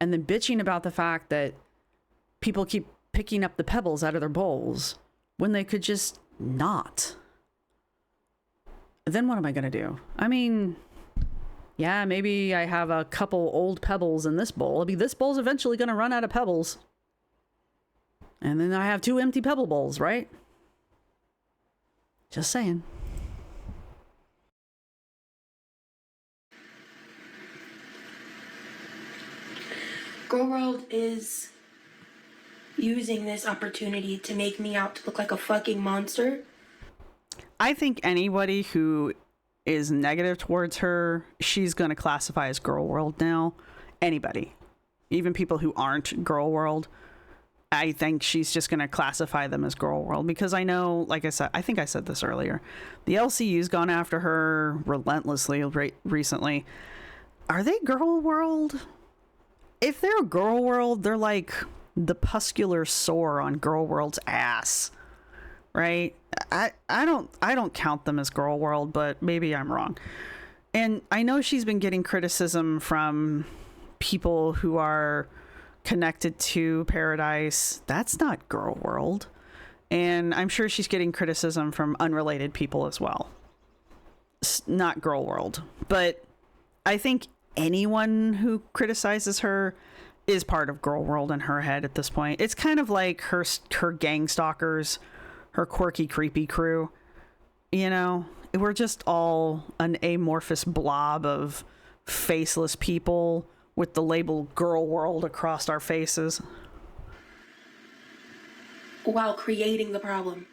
and then bitching about the fact that people keep picking up the pebbles out of their bowls when they could just not. Then what am I going to do? I mean, yeah, maybe I have a couple old pebbles in this bowl. I mean, this bowl's eventually going to run out of pebbles. And then I have 2 empty pebble bowls, right? Just saying. Girl World is using this opportunity to make me out to look like a fucking monster. I think anybody who is negative towards her, she's going to classify as girl world now. Anybody. Even people who aren't girl world, I think she's just going to classify them as girl world. Because I know, like I said, I think I said this earlier, the LCU's gone after her relentlessly recently. Are they girl world? If they're girl world, they're like the puscular sore on girl world's ass, right? I don't count them as girl world, but maybe I'm wrong. And I know she's been getting criticism from people who are connected to Pearadise. That's not girl world. And I'm sure she's getting criticism from unrelated people as well. It's not girl world. But I think anyone who criticizes her is part of girl world in her head at this point. It's kind of like her gang stalkers, her quirky, creepy crew. You know, we're just all an amorphous blob of faceless people with the label girl world across our faces. While creating the problem.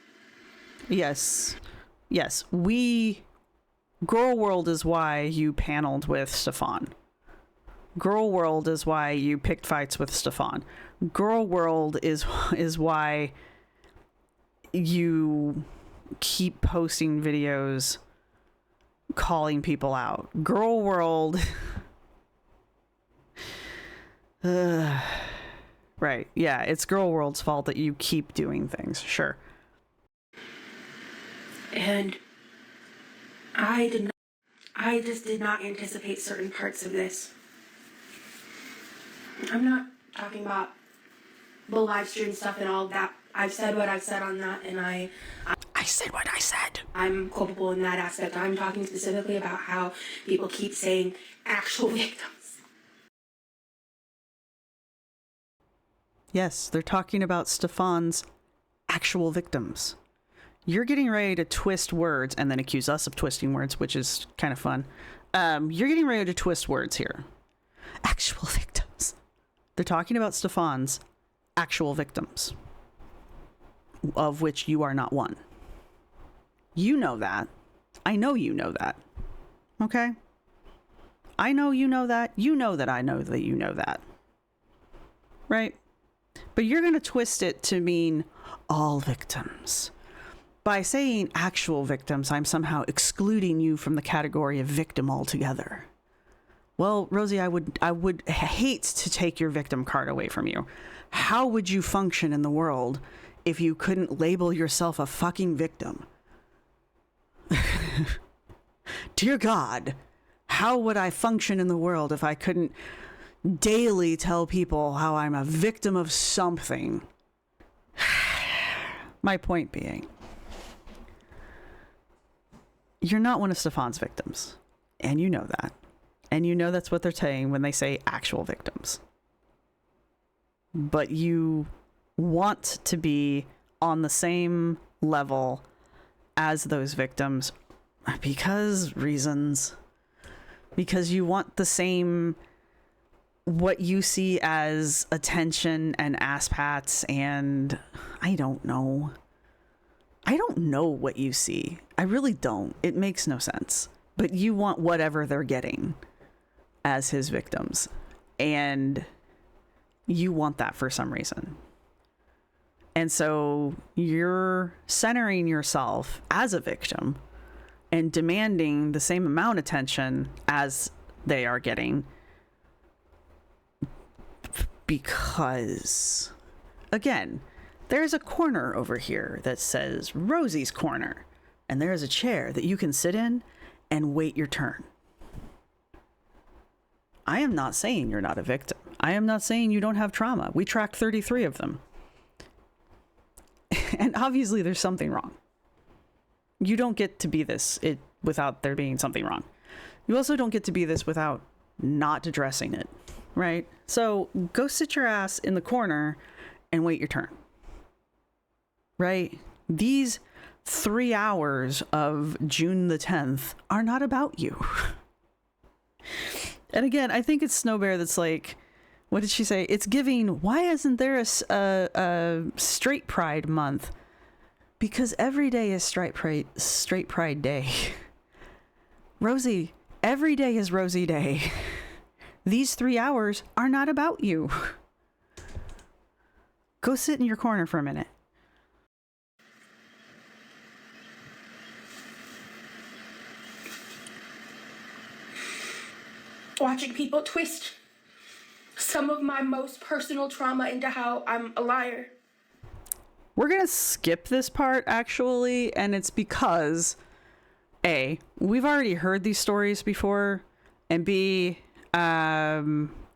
Yes. Yes. Girl world is why you paneled with Stefan. Girl world is why you picked fights with Stefan. Girl world is why you keep posting videos calling people out. Girl world. Right. Yeah, it's girl world's fault that you keep doing things. Sure. And I just did not anticipate certain parts of this. I'm not talking about the live stream stuff and all that. I've said what I've said on that, and I said what I said. I'm culpable in that aspect. I'm talking specifically about how people keep saying actual victims. Yes, they're talking about Stefan's actual victims. You're getting ready to twist words and then accuse us of twisting words, which is kind of fun. You're getting ready to twist words here. Actual victims. They're talking about Stefan's actual victims, of which you are not one. You know that. I know you know that. Okay? I know you know that. You know that I know that you know that. Right? But you're going to twist it to mean all victims. By saying actual victims, I'm somehow excluding you from the category of victim altogether. Well, Rosee, I would hate to take your victim card away from you. How would you function in the world if you couldn't label yourself a fucking victim? Dear God, How would I function in the world if I couldn't daily tell people how I'm a victim of something? My point being, you're not one of Stefan's victims, and you know that. And you know that's what they're saying when they say actual victims. But you want to be on the same level as those victims because reasons. Because you want the same, what you see as attention and ass pats, and I don't know. I don't know what you see. I really don't. It makes no sense. But you want whatever they're getting as his victims. And you want that for some reason. And so you're centering yourself as a victim and demanding the same amount of attention as they are getting. Because, again, there's a corner over here that says Rosee's Corner. And there's a chair that you can sit in and wait your turn. I am not saying you're not a victim. I am not saying you don't have trauma. We tracked 33 of them. And obviously there's something wrong. You don't get to be this without there being something wrong. You also don't get to be this without not addressing it, right? So go sit your ass in the corner and wait your turn, right? These 3 hours of June the 10th are not about you. And again, I think it's Snow Bear that's like, what did she say? It's giving, why isn't there a straight pride month? Because every day is straight pride day. Rosee, every day is Rosee day. These 3 hours are not about you. Go sit in your corner for a minute. Watching people twist some of my most personal trauma into how I'm a liar. We're going to skip this part, actually, and it's because, A, we've already heard these stories before, and B, I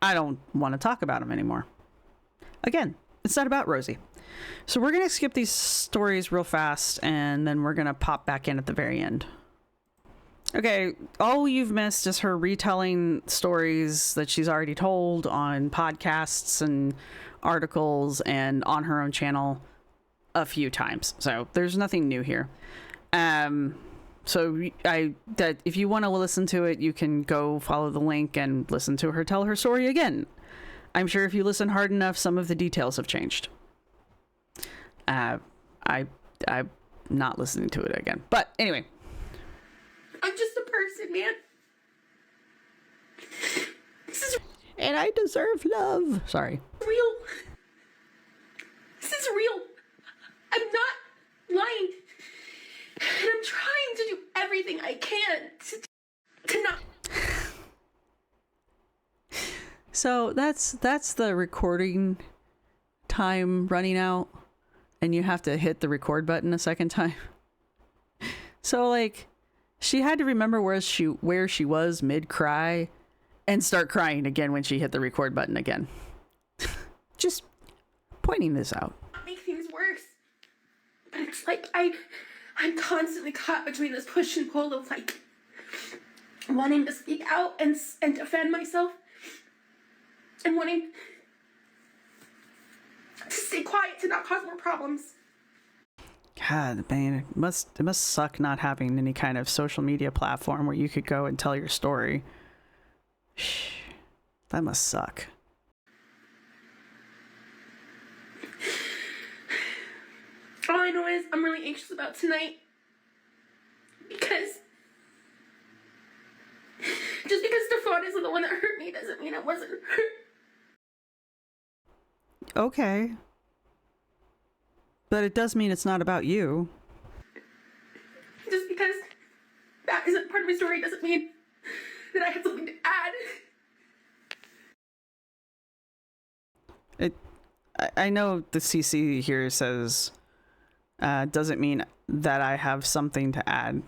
don't want to talk about them anymore. Again, it's not about Rosee. So we're going to skip these stories real fast, and then we're going to pop back in at the very end. Okay, all you've missed is her retelling stories that she's already told on podcasts and articles and on her own channel a few times. So there's nothing new here. So that if you want to listen to it, you can go follow the link and listen to her tell her story again. I'm sure if you listen hard enough, some of the details have changed. I'm not listening to it again. But anyway. I'm just a person, man. And I deserve love. Sorry. Real. This is real. I'm not lying. And I'm trying to do everything I can to not. So that's the recording time running out, and you have to hit the record button a second time. So like, she had to remember where she was mid-cry and start crying again when she hit the record button again. Just pointing this out. Make things worse. But it's like I'm constantly caught between this push and pull of like wanting to speak out and defend myself and wanting to stay quiet to not cause more problems. God, man, it must suck not having any kind of social media platform where you could go and tell your story. That must suck. All I know is I'm really anxious about tonight because just because Stefan isn't the one that hurt me doesn't mean I wasn't hurt. Okay. But it does mean it's not about you. Just because that isn't part of my story doesn't mean that I have something to add. I know the CC here says, doesn't mean that I have something to add.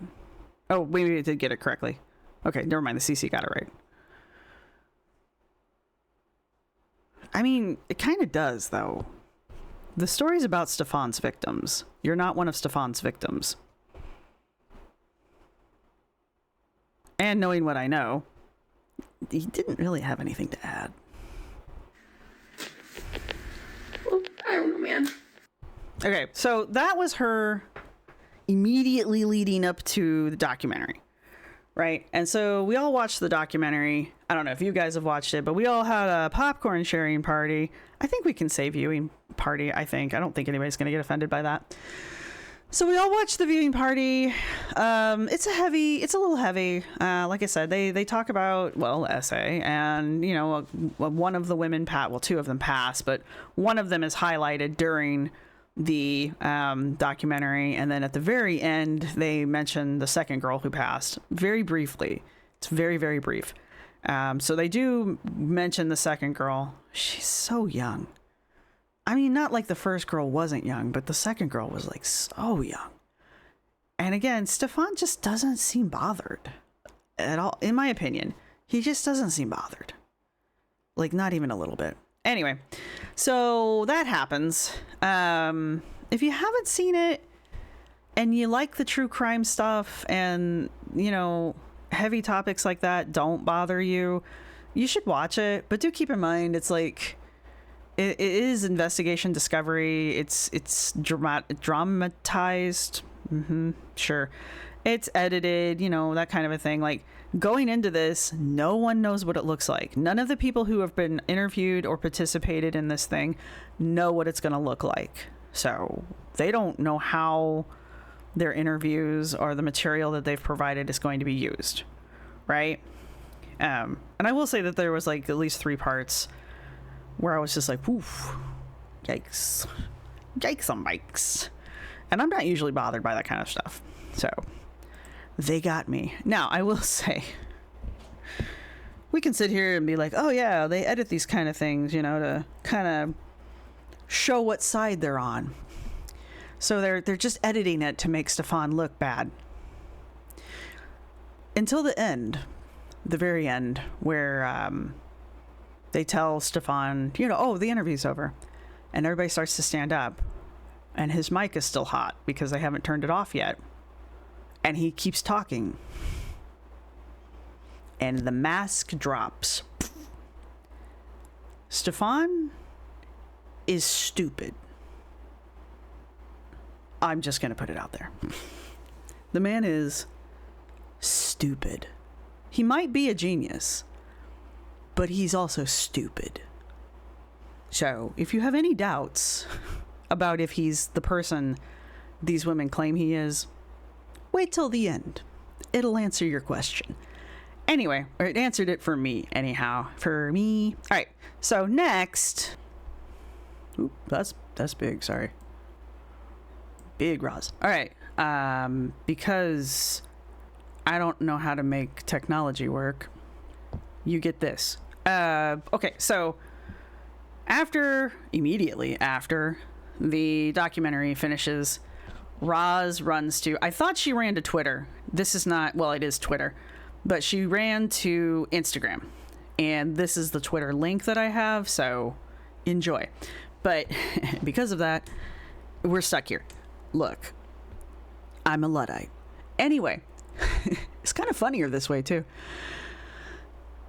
Oh, maybe I did get it correctly. Okay, never mind. The CC got it right. I mean, it kind of does, though. The story's about Stefan's victims. You're not one of Stefan's victims. And knowing what I know, he didn't really have anything to add. Well, I don't know, man. Okay, so that was her immediately leading up to the documentary, right? And so we all watched the documentary. I don't know if you guys have watched it, but we all had a popcorn sharing party. I think we can say viewing party, I think. I don't think anybody's going to get offended by that. So we all watched the viewing party. It's a little heavy. Like I said, they talk about, well, essay, and, you know, one of the women, two of them pass, but one of them is highlighted during the documentary. And then at the very end, they mention the second girl who passed very briefly. It's very, very brief. So they do mention the second girl. She's so young. I mean, not like the first girl wasn't young, but the second girl was like so young. And again, Stefan just doesn't seem bothered at all. In my opinion, he just doesn't seem bothered. Like, not even a little bit. Anyway, so that happens. If you haven't seen it and you like the true crime stuff and, you know, heavy topics like that don't bother you, you should watch it. But do keep in mind, it's like, it is investigation discovery. It's dramatized. Sure. It's edited, you know, that kind of a thing. Like, going into this, no one knows what it looks like. None of the people who have been interviewed or participated in this thing know what it's going to look like. So they don't know how their interviews or the material that they've provided is going to be used. Right. And I will say that there was like at least 3 parts where I was just like, oof, yikes on bikes. And I'm not usually bothered by that kind of stuff. So they got me. Now, I will say, we can sit here and be like, oh yeah, they edit these kind of things, you know, to kind of show what side they're on. So they're just editing it to make Stefan look bad. Until the end, the very end, where they tell Stefan, you know, oh, the interview's over. And everybody starts to stand up. And his mic is still hot because they haven't turned it off yet. And he keeps talking. And the mask drops. Stefan is stupid. I'm just going to put it out there. The man is stupid. He might be a genius, but he's also stupid. So, if you have any doubts about if he's the person these women claim he is, wait till the end. It'll answer your question. Anyway, or it answered it for me, anyhow. For me. All right. So next. Oop, that's big. Sorry. Big Roz. All right. Because I don't know how to make technology work, you get this. Okay. So immediately after the documentary finishes, Roz runs to, I thought she ran to Twitter. This is not, well, it is Twitter, but she ran to Instagram. And this is the Twitter link that I have, so enjoy. But because of that, we're stuck here. Look, I'm a Luddite. Anyway, it's kind of funnier this way, too.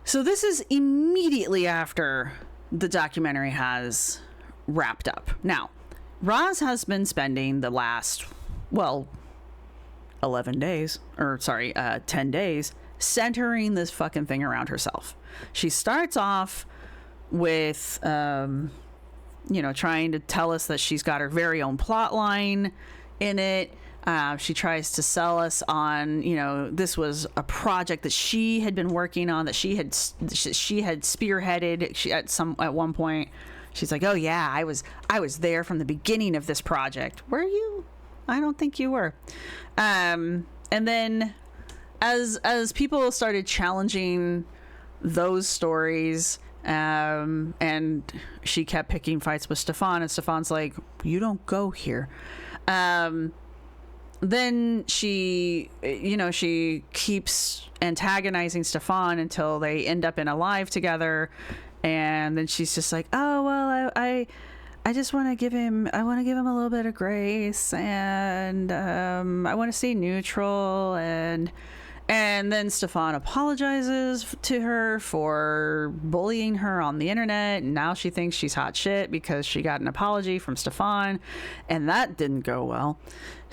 So this is immediately after the documentary has wrapped up. Now, Roz has been spending the last, 10 days centering this fucking thing around herself. She starts off with, trying to tell us that she's got her very own plot line in it. She tries to sell us on, this was a project that she had been working on, that she had spearheaded. At one point, she's like, "Oh yeah, I was there from the beginning of this project." Were you? I don't think you were. And then, as people started challenging those stories, and she kept picking fights with Stefan, and Stefan's like, "You don't go here." then she keeps antagonizing Stefan until they end up in a live together. And then she's just like, oh, well, I just want to give him a little bit of grace, and I want to stay neutral, and then Stefan apologizes to her for bullying her on the internet, and now she thinks she's hot shit because she got an apology from Stefan, and that didn't go well.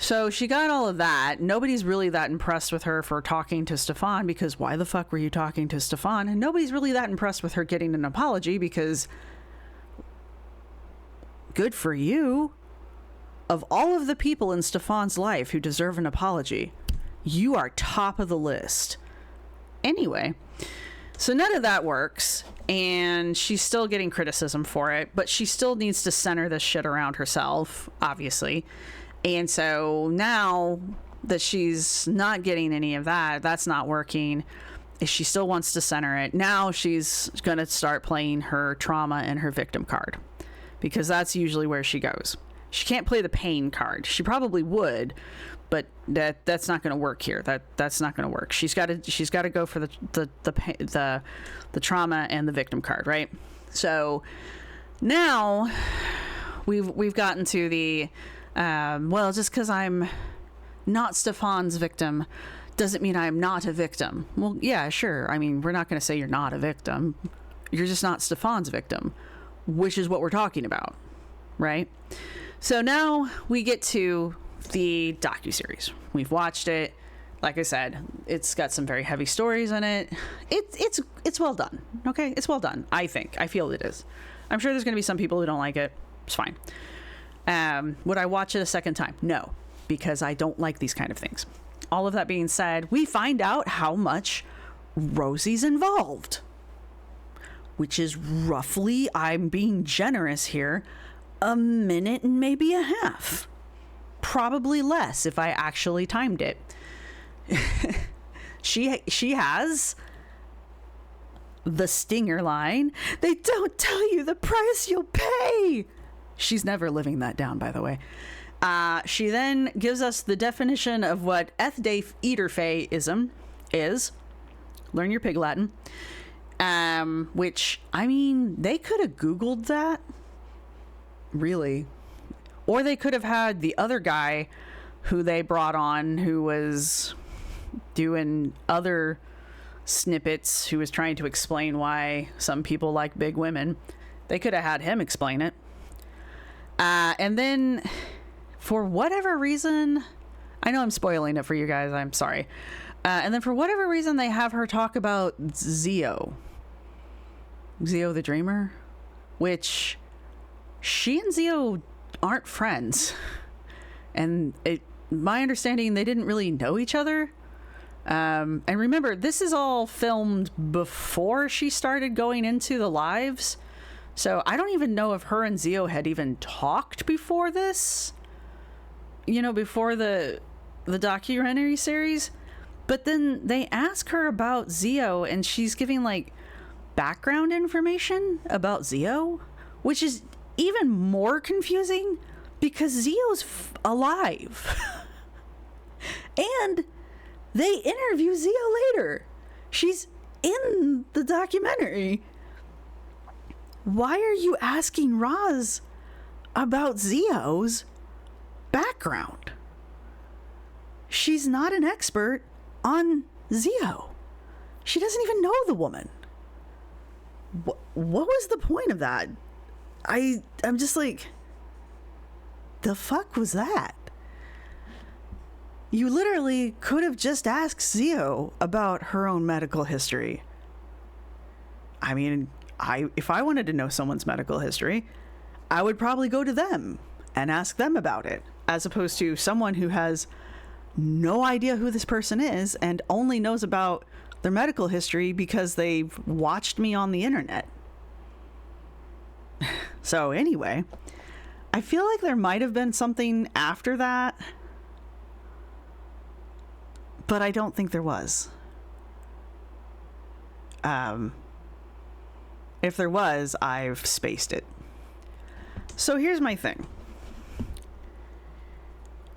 So she got all of that. Nobody's really that impressed with her for talking to Stefan, because why the fuck were you talking to Stefan? And nobody's really that impressed with her getting an apology, because good for you. Of all of the people in Stefan's life who deserve an apology, you are top of the list. Anyway, so none of that works, and she's still getting criticism for it, but she still needs to center this shit around herself, obviously. And so now that she's not getting any of that, that's not working. If she still wants to center it, now she's going to start playing her trauma and her victim card, because that's usually where she goes. She can't play the pain card. She probably would, but that's not going to work here. That's not going to work. She's got to go for the trauma and the victim card, right? So now we've gotten to the well, just because I'm not Stefan's victim doesn't mean I'm not a victim. Well, yeah, sure. I mean, we're not going to say you're not a victim. You're just not Stefan's victim, which is what we're talking about, right? So now we get to the docuseries. We've watched it. Like I said, it's got some very heavy stories in it. It's well done. Okay, it's well done. I feel it is. I'm sure there's going to be some people who don't like it. It's fine. Would I watch it a second time? No, because I don't like these kind of things. All of that being said, we find out how much Rosee's involved, which is roughly, I'm being generous here, a minute and maybe a half. Probably less if I actually timed it. She has the stinger line. They don't tell you the price you'll pay. She's never living that down, by the way. She then gives us the definition of what ethdafe-eaterfaism is. Learn your pig Latin. Which, I mean, they could have Googled that. Really. Or they could have had the other guy who they brought on, who was doing other snippets, who was trying to explain why some people like big women. They could have had him explain it. And then, for whatever reason, I know I'm spoiling it for you guys, I'm sorry. And then for whatever reason, they have her talk about Zeo the Dreamer, which she and Zeo aren't friends. And my understanding, they didn't really know each other. And remember, this is all filmed before she started going into the lives. So I don't even know if her and Zeo had even talked before this, before the documentary series. But then they ask her about Zeo, and she's giving like background information about Zeo, which is even more confusing because Zeo's alive. And they interview Zeo later. She's in the documentary. Why are you asking Roz about Zeo's background? She's not an expert on Zeo. She doesn't even know the woman. What was the point of that? I'm just like, the fuck was that? You literally could have just asked Zeo about her own medical history. I mean, if I wanted to know someone's medical history, I would probably go to them and ask them about it, as opposed to someone who has no idea who this person is and only knows about their medical history because they've watched me on the internet. So anyway, I feel like there might have been something after that, but I don't think there was. If there was, I've spaced it. So here's my thing.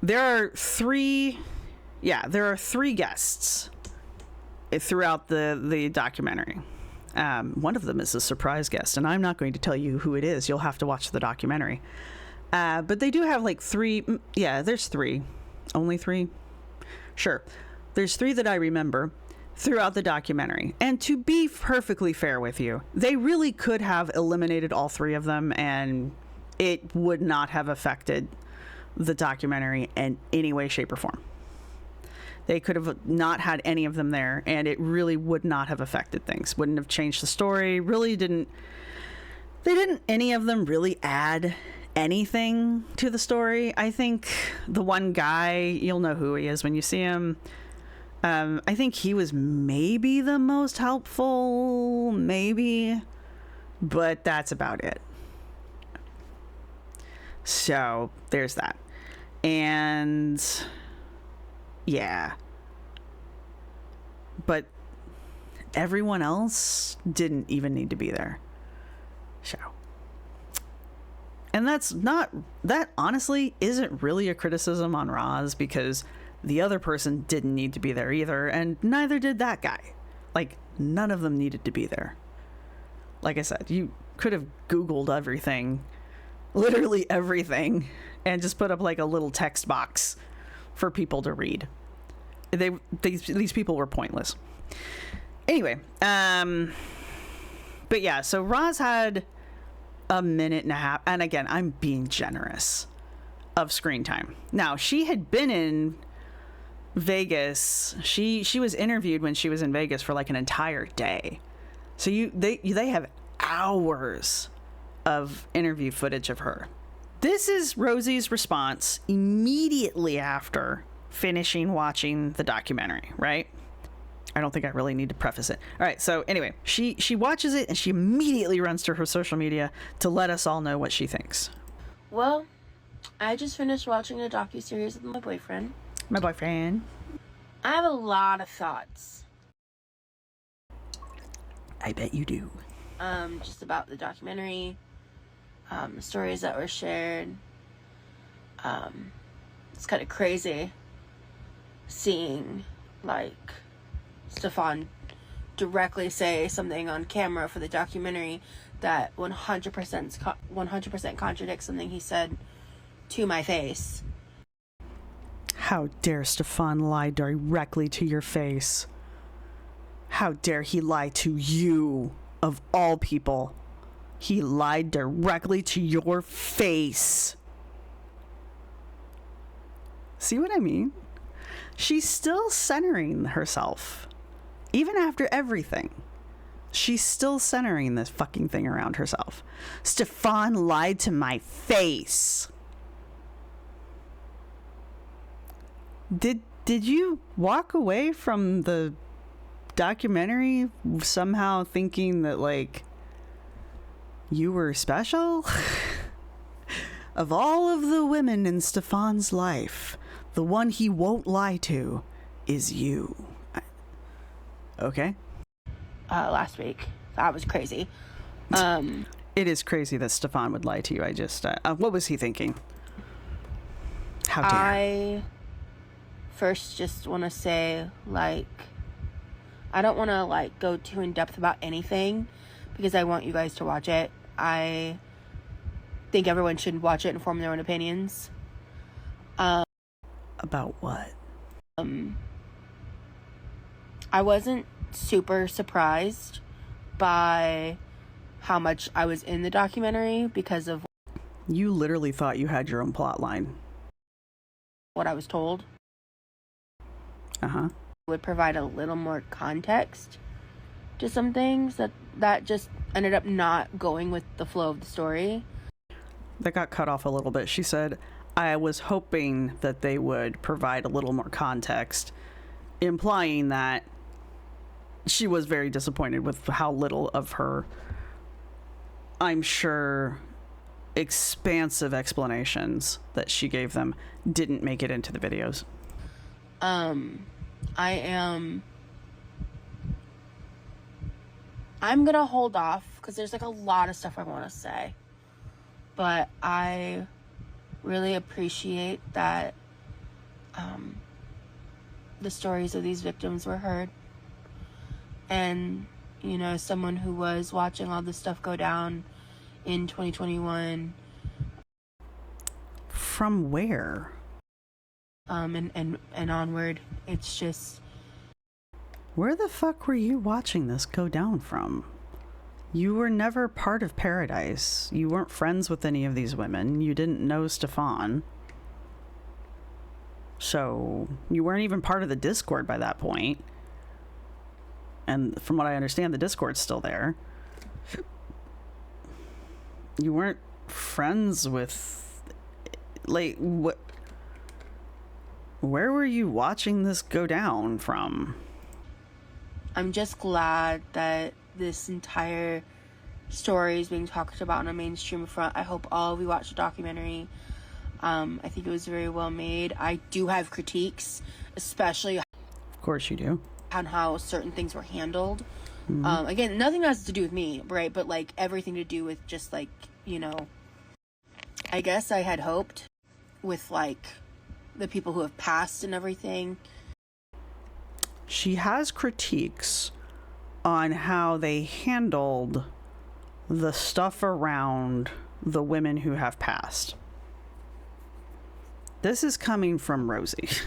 there are three guests throughout the documentary. One of them is a surprise guest, and I'm not going to tell you who it is. You'll have to watch the documentary. But they do have like three. Yeah, there's three. Only three? Sure. There's three that I remember throughout the documentary. And to be perfectly fair with you, they really could have eliminated all three of them, and it would not have affected the documentary in any way, shape, or form. They could have not had any of them there, and it really would not have affected things. Wouldn't have changed the story. Really didn't. They didn't, any of them really add anything to the story. I think the one guy, you'll know who he is when you see him. I think he was maybe the most helpful, maybe, but that's about it. So there's that. And yeah, but everyone else didn't even need to be there. So, and that honestly isn't really a criticism on Roz, because the other person didn't need to be there either, and neither did that guy. Like, none of them needed to be there. Like I said, you could have Googled everything, literally everything, and just put up like a little text box for people to read. These people were pointless. Anyway, but yeah, so Roz had a minute and a half, and again, I'm being generous, of screen time. Now, she had been in Vegas. She was interviewed when she was in Vegas for like an entire day. So they have hours of interview footage of her. This is Rosee's response immediately after finishing watching the documentary, right? I don't think I really need to preface it. All right, so anyway, she watches it and she immediately runs to her social media to let us all know what she thinks. Well, I just finished watching a docuseries with my boyfriend. I have a lot of thoughts. I bet you do. Just about the documentary, the stories that were shared. It's kind of crazy seeing, like, Stefan directly say something on camera for the documentary that 100% contradicts something he said to my face. How dare Stefan lie directly to your face? How dare he lie to you, of all people? He lied directly to your face. See what I mean? She's still centering herself. Even after everything, she's still centering this fucking thing around herself. Stefan lied to my face. Did you walk away from the documentary somehow thinking that, like, you were special? Of all of the women in Stefan's life, the one he won't lie to is you. Okay? Last week. That was crazy. It is crazy that Stefan would lie to you. I just, what was he thinking? How dare. I first just want to say, like, I don't want to, like, go too in depth about anything because I want you guys to watch it. I think everyone should watch it and form their own opinions. About what? I wasn't super surprised by how much I was in the documentary because of You literally thought you had your own plot line. what I was told. Uh-huh. Would provide a little more context to some things that just ended up not going with the flow of the story. That got cut off a little bit. She said, I was hoping that they would provide a little more context, implying that she was very disappointed with how little of her, I'm sure, expansive explanations that she gave them didn't make it into the videos. I'm gonna hold off because there's like a lot of stuff I want to say, but I really appreciate that the stories of these victims were heard. And, you know, someone who was watching all this stuff go down in 2021. From where? And onward. It's just... Where the fuck were you watching this go down from? You were never part of Pearadise. You weren't friends with any of these women. You didn't know Stefan. So you weren't even part of the Discord by that point. And from what I understand, the Discord's still there. You weren't friends with... Like, what... Where were you watching this go down from? I'm just glad that this entire story is being talked about on a mainstream front. I hope all of you watch the documentary. I think it was very well made. I do have critiques, especially... Of course you do. On how certain things were handled. Mm-hmm. Again, nothing has to do with me, right? But, like, everything to do with just, like, you know... I guess I had hoped with, like, the people who have passed and everything. She has critiques on how they handled the stuff around the women who have passed. This is coming from Rosee,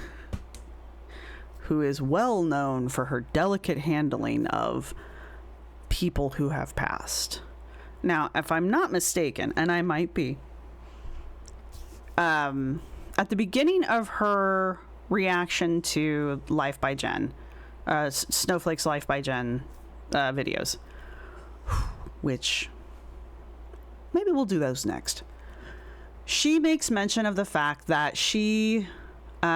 who is well known for her delicate handling of people who have passed. Now, if I'm not mistaken, and I might be, at the beginning of her reaction to Life by Jen, Snowflake's Life by Jen videos, which maybe we'll do those next. She makes mention of the fact that she put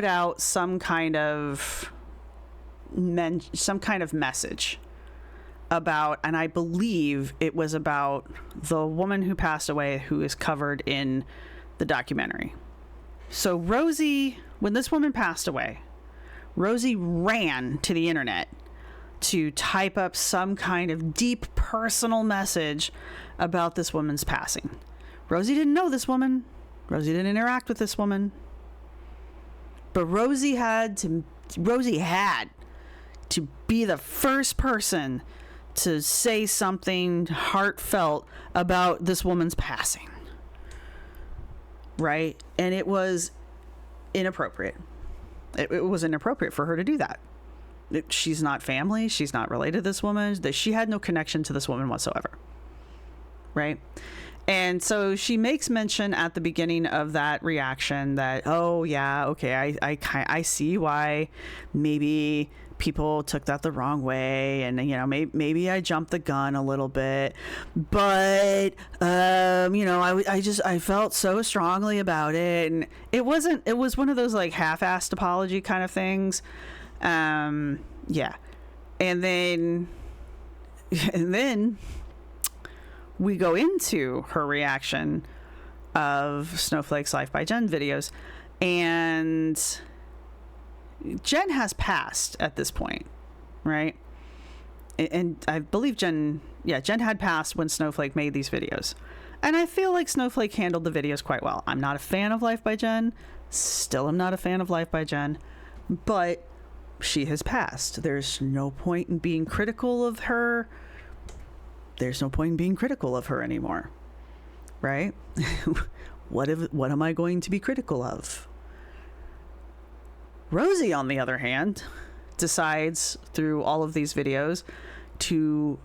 out some kind of message about, and I believe it was about the woman who passed away, who is covered in the documentary. So Rosee, when this woman passed away, Rosee ran to the internet to type up some kind of deep personal message about this woman's passing. Rosee didn't know this woman. Rosee didn't interact with this woman. But Rosee had to be the first person to say something heartfelt about this woman's passing. Right? And it was inappropriate. It was inappropriate for her to do that. She's not family. She's not related to this woman. She had no connection to this woman whatsoever. Right? And so she makes mention at the beginning of that reaction that, oh, yeah, okay, I see why maybe people took that the wrong way, and, you know, maybe I jumped the gun a little bit, but, you know, I felt so strongly about it, and it was one of those, like, half-assed apology kind of things. Yeah. And then we go into her reaction of Snowflake's Life by Jen videos, and Jen has passed at this point, right? And I believe Jen had passed when Snowflake made these videos. And I feel like Snowflake handled the videos quite well. I'm not a fan of Life by Jen. Still am not a fan of Life by Jen. But she has passed. There's no point in being critical of her. There's no point in being critical of her anymore. Right? What am I going to be critical of? Rosee, on the other hand, decides through all of these videos to...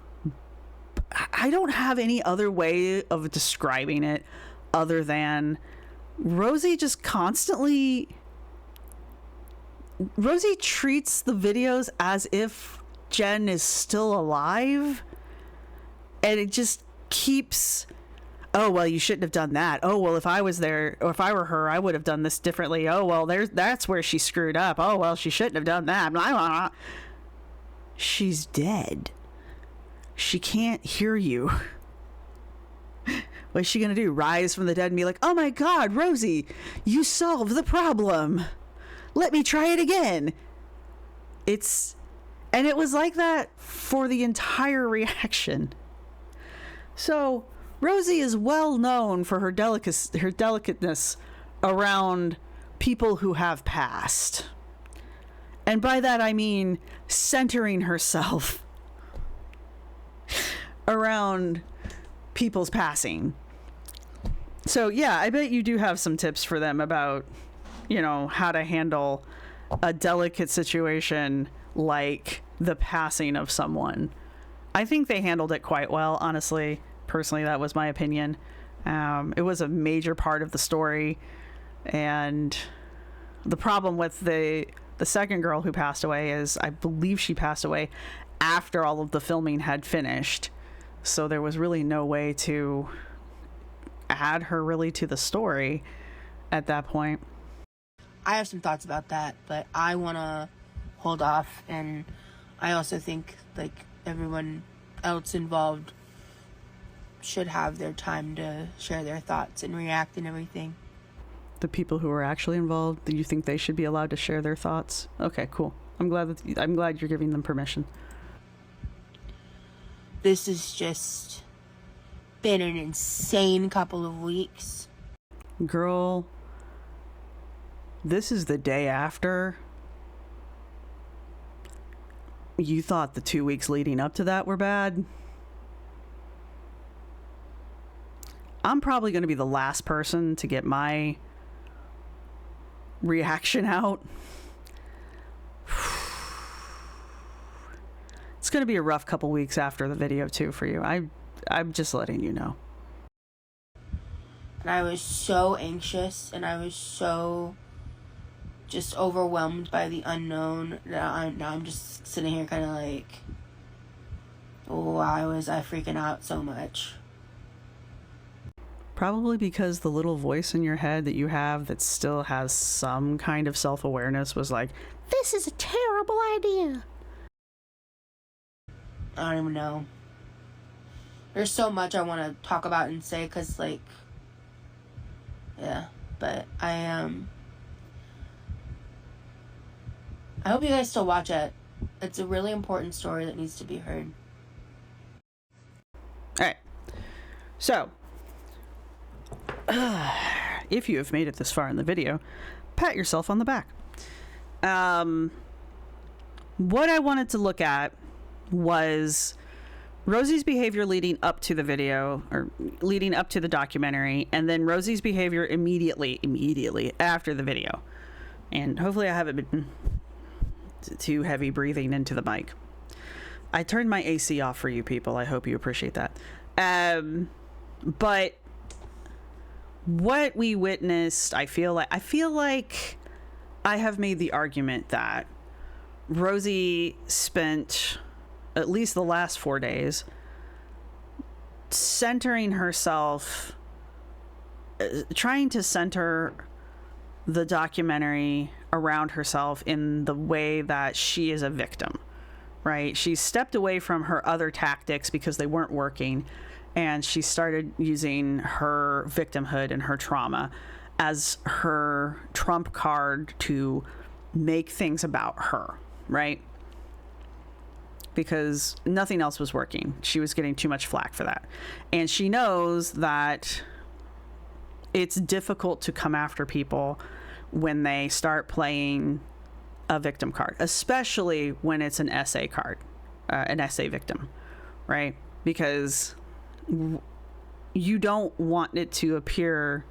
I don't have any other way of describing it other than Rosee just constantly... Rosee treats the videos as if Jen is still alive, and it just keeps... Oh, well, you shouldn't have done that. Oh, well, if I was there, or if I were her, I would have done this differently. Oh, well, that's where she screwed up. Oh, well, she shouldn't have done that. Blah, blah, blah. She's dead. She can't hear you. What's she going to do? Rise from the dead and be like, oh my God, Rosee, you solved the problem. Let me try it again. And it was like that for the entire reaction. So... Rosee is well known for her delicateness around people who have passed. And by that I mean centering herself around people's passing. So yeah, I bet you do have some tips for them about, you know, how to handle a delicate situation like the passing of someone. I think they handled it quite well, honestly. Personally, that was my opinion. It was a major part of the story, and the problem with the second girl who passed away is I believe she passed away after all of the filming had finished, so there was really no way to add her really to the story at that point. I have some thoughts about that, but I want to hold off, and I also think like everyone else involved should have their time to share their thoughts and react and everything. The people who are actually involved, do you think they should be allowed to share their thoughts? Okay, cool. I'm glad you're giving them permission. This has just been an insane couple of weeks. Girl, this is the day after. You thought the 2 weeks leading up to that were bad? I'm probably going to be the last person to get my reaction out. It's going to be a rough couple weeks after the video too for you. I'm just letting you know. And I was so anxious, and I was so just overwhelmed by the unknown. Now I'm just sitting here kind of like, why was I freaking out so much? Probably because the little voice in your head that you have that still has some kind of self-awareness was like, this is a terrible idea. I don't even know. There's so much I want to talk about and say, because like, yeah, but I hope you guys still watch it. It's a really important story that needs to be heard. All right. So, if you have made it this far in the video, pat yourself on the back. What I wanted to look at was Rosee's behavior leading up to the video, or leading up to the documentary, and then Rosee's behavior immediately after the video. And hopefully I haven't been too heavy breathing into the mic. I turned my AC off for you people. I hope you appreciate that. But what we witnessed, I feel like I have made the argument that Rosee spent at least the last 4 days centering herself, trying to center the documentary around herself in the way that she is a victim, right? She stepped away from her other tactics because they weren't working, and she started using her victimhood and her trauma as her trump card to make things about her, right? Because nothing else was working. She was getting too much flack for that. And she knows that it's difficult to come after people when they start playing a victim card, especially when it's an essay card, an essay victim, right? Because you don't want it to appear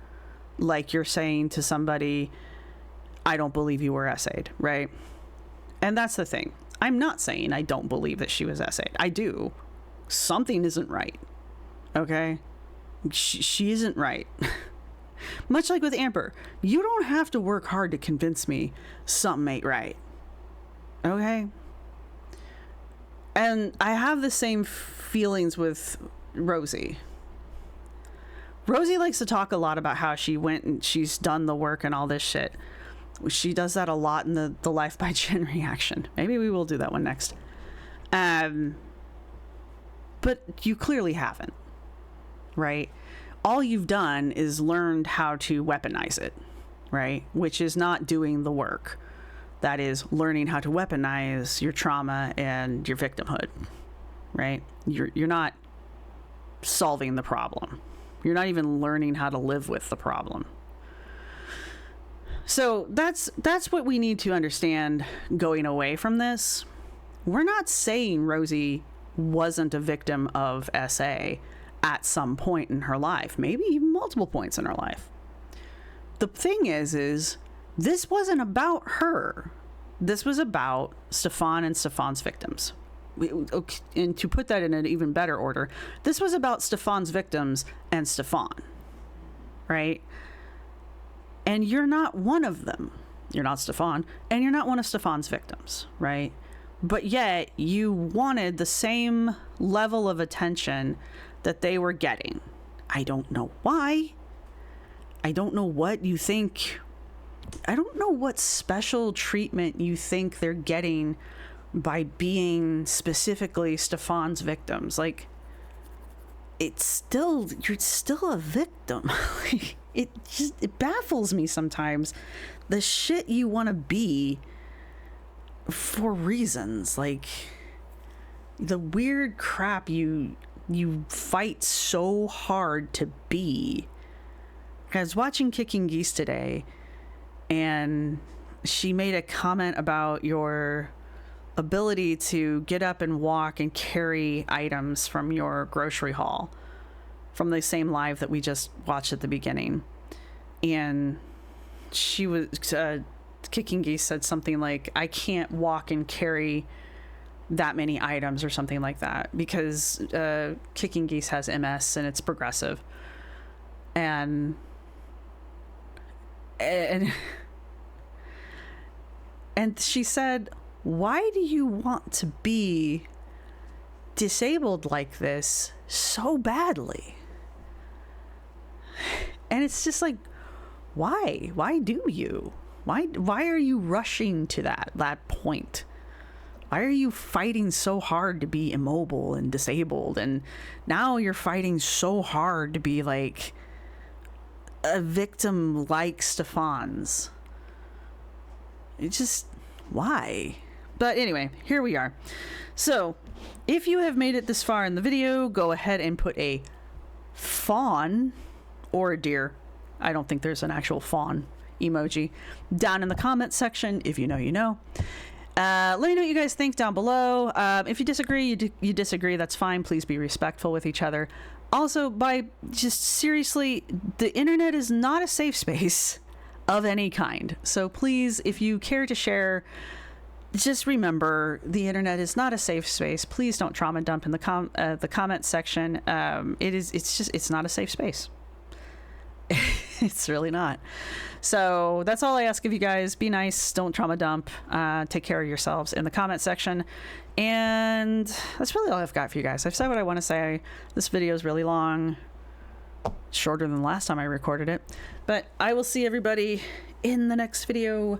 like you're saying to somebody, I don't believe you were essayed, right? And that's the thing. I'm not saying I don't believe that she was essayed. I do. Something isn't right. Okay? She isn't right. Much like with Amber, you don't have to work hard to convince me something ain't right. Okay? And I have the same feelings with Rosee. Rosee likes to talk a lot about how she went and she's done the work and all this shit. She does that a lot in the Life by Jen reaction. Maybe we will do that one next. But you clearly haven't, right? All you've done is learned how to weaponize it, right? Which is not doing the work. That is learning how to weaponize your trauma and your victimhood, right? You're not solving the problem. You're not even learning how to live with the problem. So that's what we need to understand going away from this. We're not saying Rosee wasn't a victim of SA at some point in her life, maybe even multiple points in her life. The thing is this wasn't about her. This was about Stefan and Stefan's victims. And to put that in an even better order, this was about Stefan's victims and Stefan, right? And you're not one of them. You're not Stefan, and you're not one of Stefan's victims, right? But yet you wanted the same level of attention that they were getting. I don't know why. I don't know what you think. I don't know what special treatment you think they're getting by being specifically Stefan's victims. Like, you're still a victim. It baffles me sometimes, the shit you want to be for reasons, like the weird crap you fight so hard to be. I was watching Kicking Geese today, and she made a comment about your ability to get up and walk and carry items from your grocery haul, from the same live that we just watched at the beginning. And she was Kicking Geese said something like, I can't walk and carry that many items or something like that, because Kicking Geese has MS and it's progressive. And she said, why do you want to be disabled like this so badly? And it's just like, why do you? Why are you rushing to that point? Why are you fighting so hard to be immobile and disabled? And now you're fighting so hard to be like a victim like Stefan's. It's just, why? But anyway, here we are. So if you have made it this far in the video, go ahead and put a fawn or a deer. I don't think there's an actual fawn emoji down in the comments section. If you know, you know. Let me know what you guys think down below. If you disagree, you disagree. That's fine. Please be respectful with each other. Also, seriously, the internet is not a safe space of any kind. So please, if you care to share, just remember the internet is not a safe space. Please don't trauma dump in the comment section. It's not a safe space. It's really not. So that's all I ask of you guys. Be nice. Don't trauma dump. Take care of yourselves in the comment section. And that's really all I've got for you guys. I've said what I want to say. This video is really long, shorter than the last time I recorded it. But I will see everybody in the next video.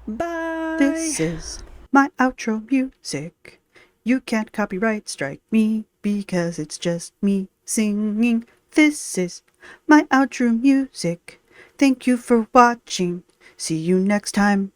Bye. This is my outro music. You can't copyright strike me because it's just me singing. This is my outro music. Thank you for watching. See you next time.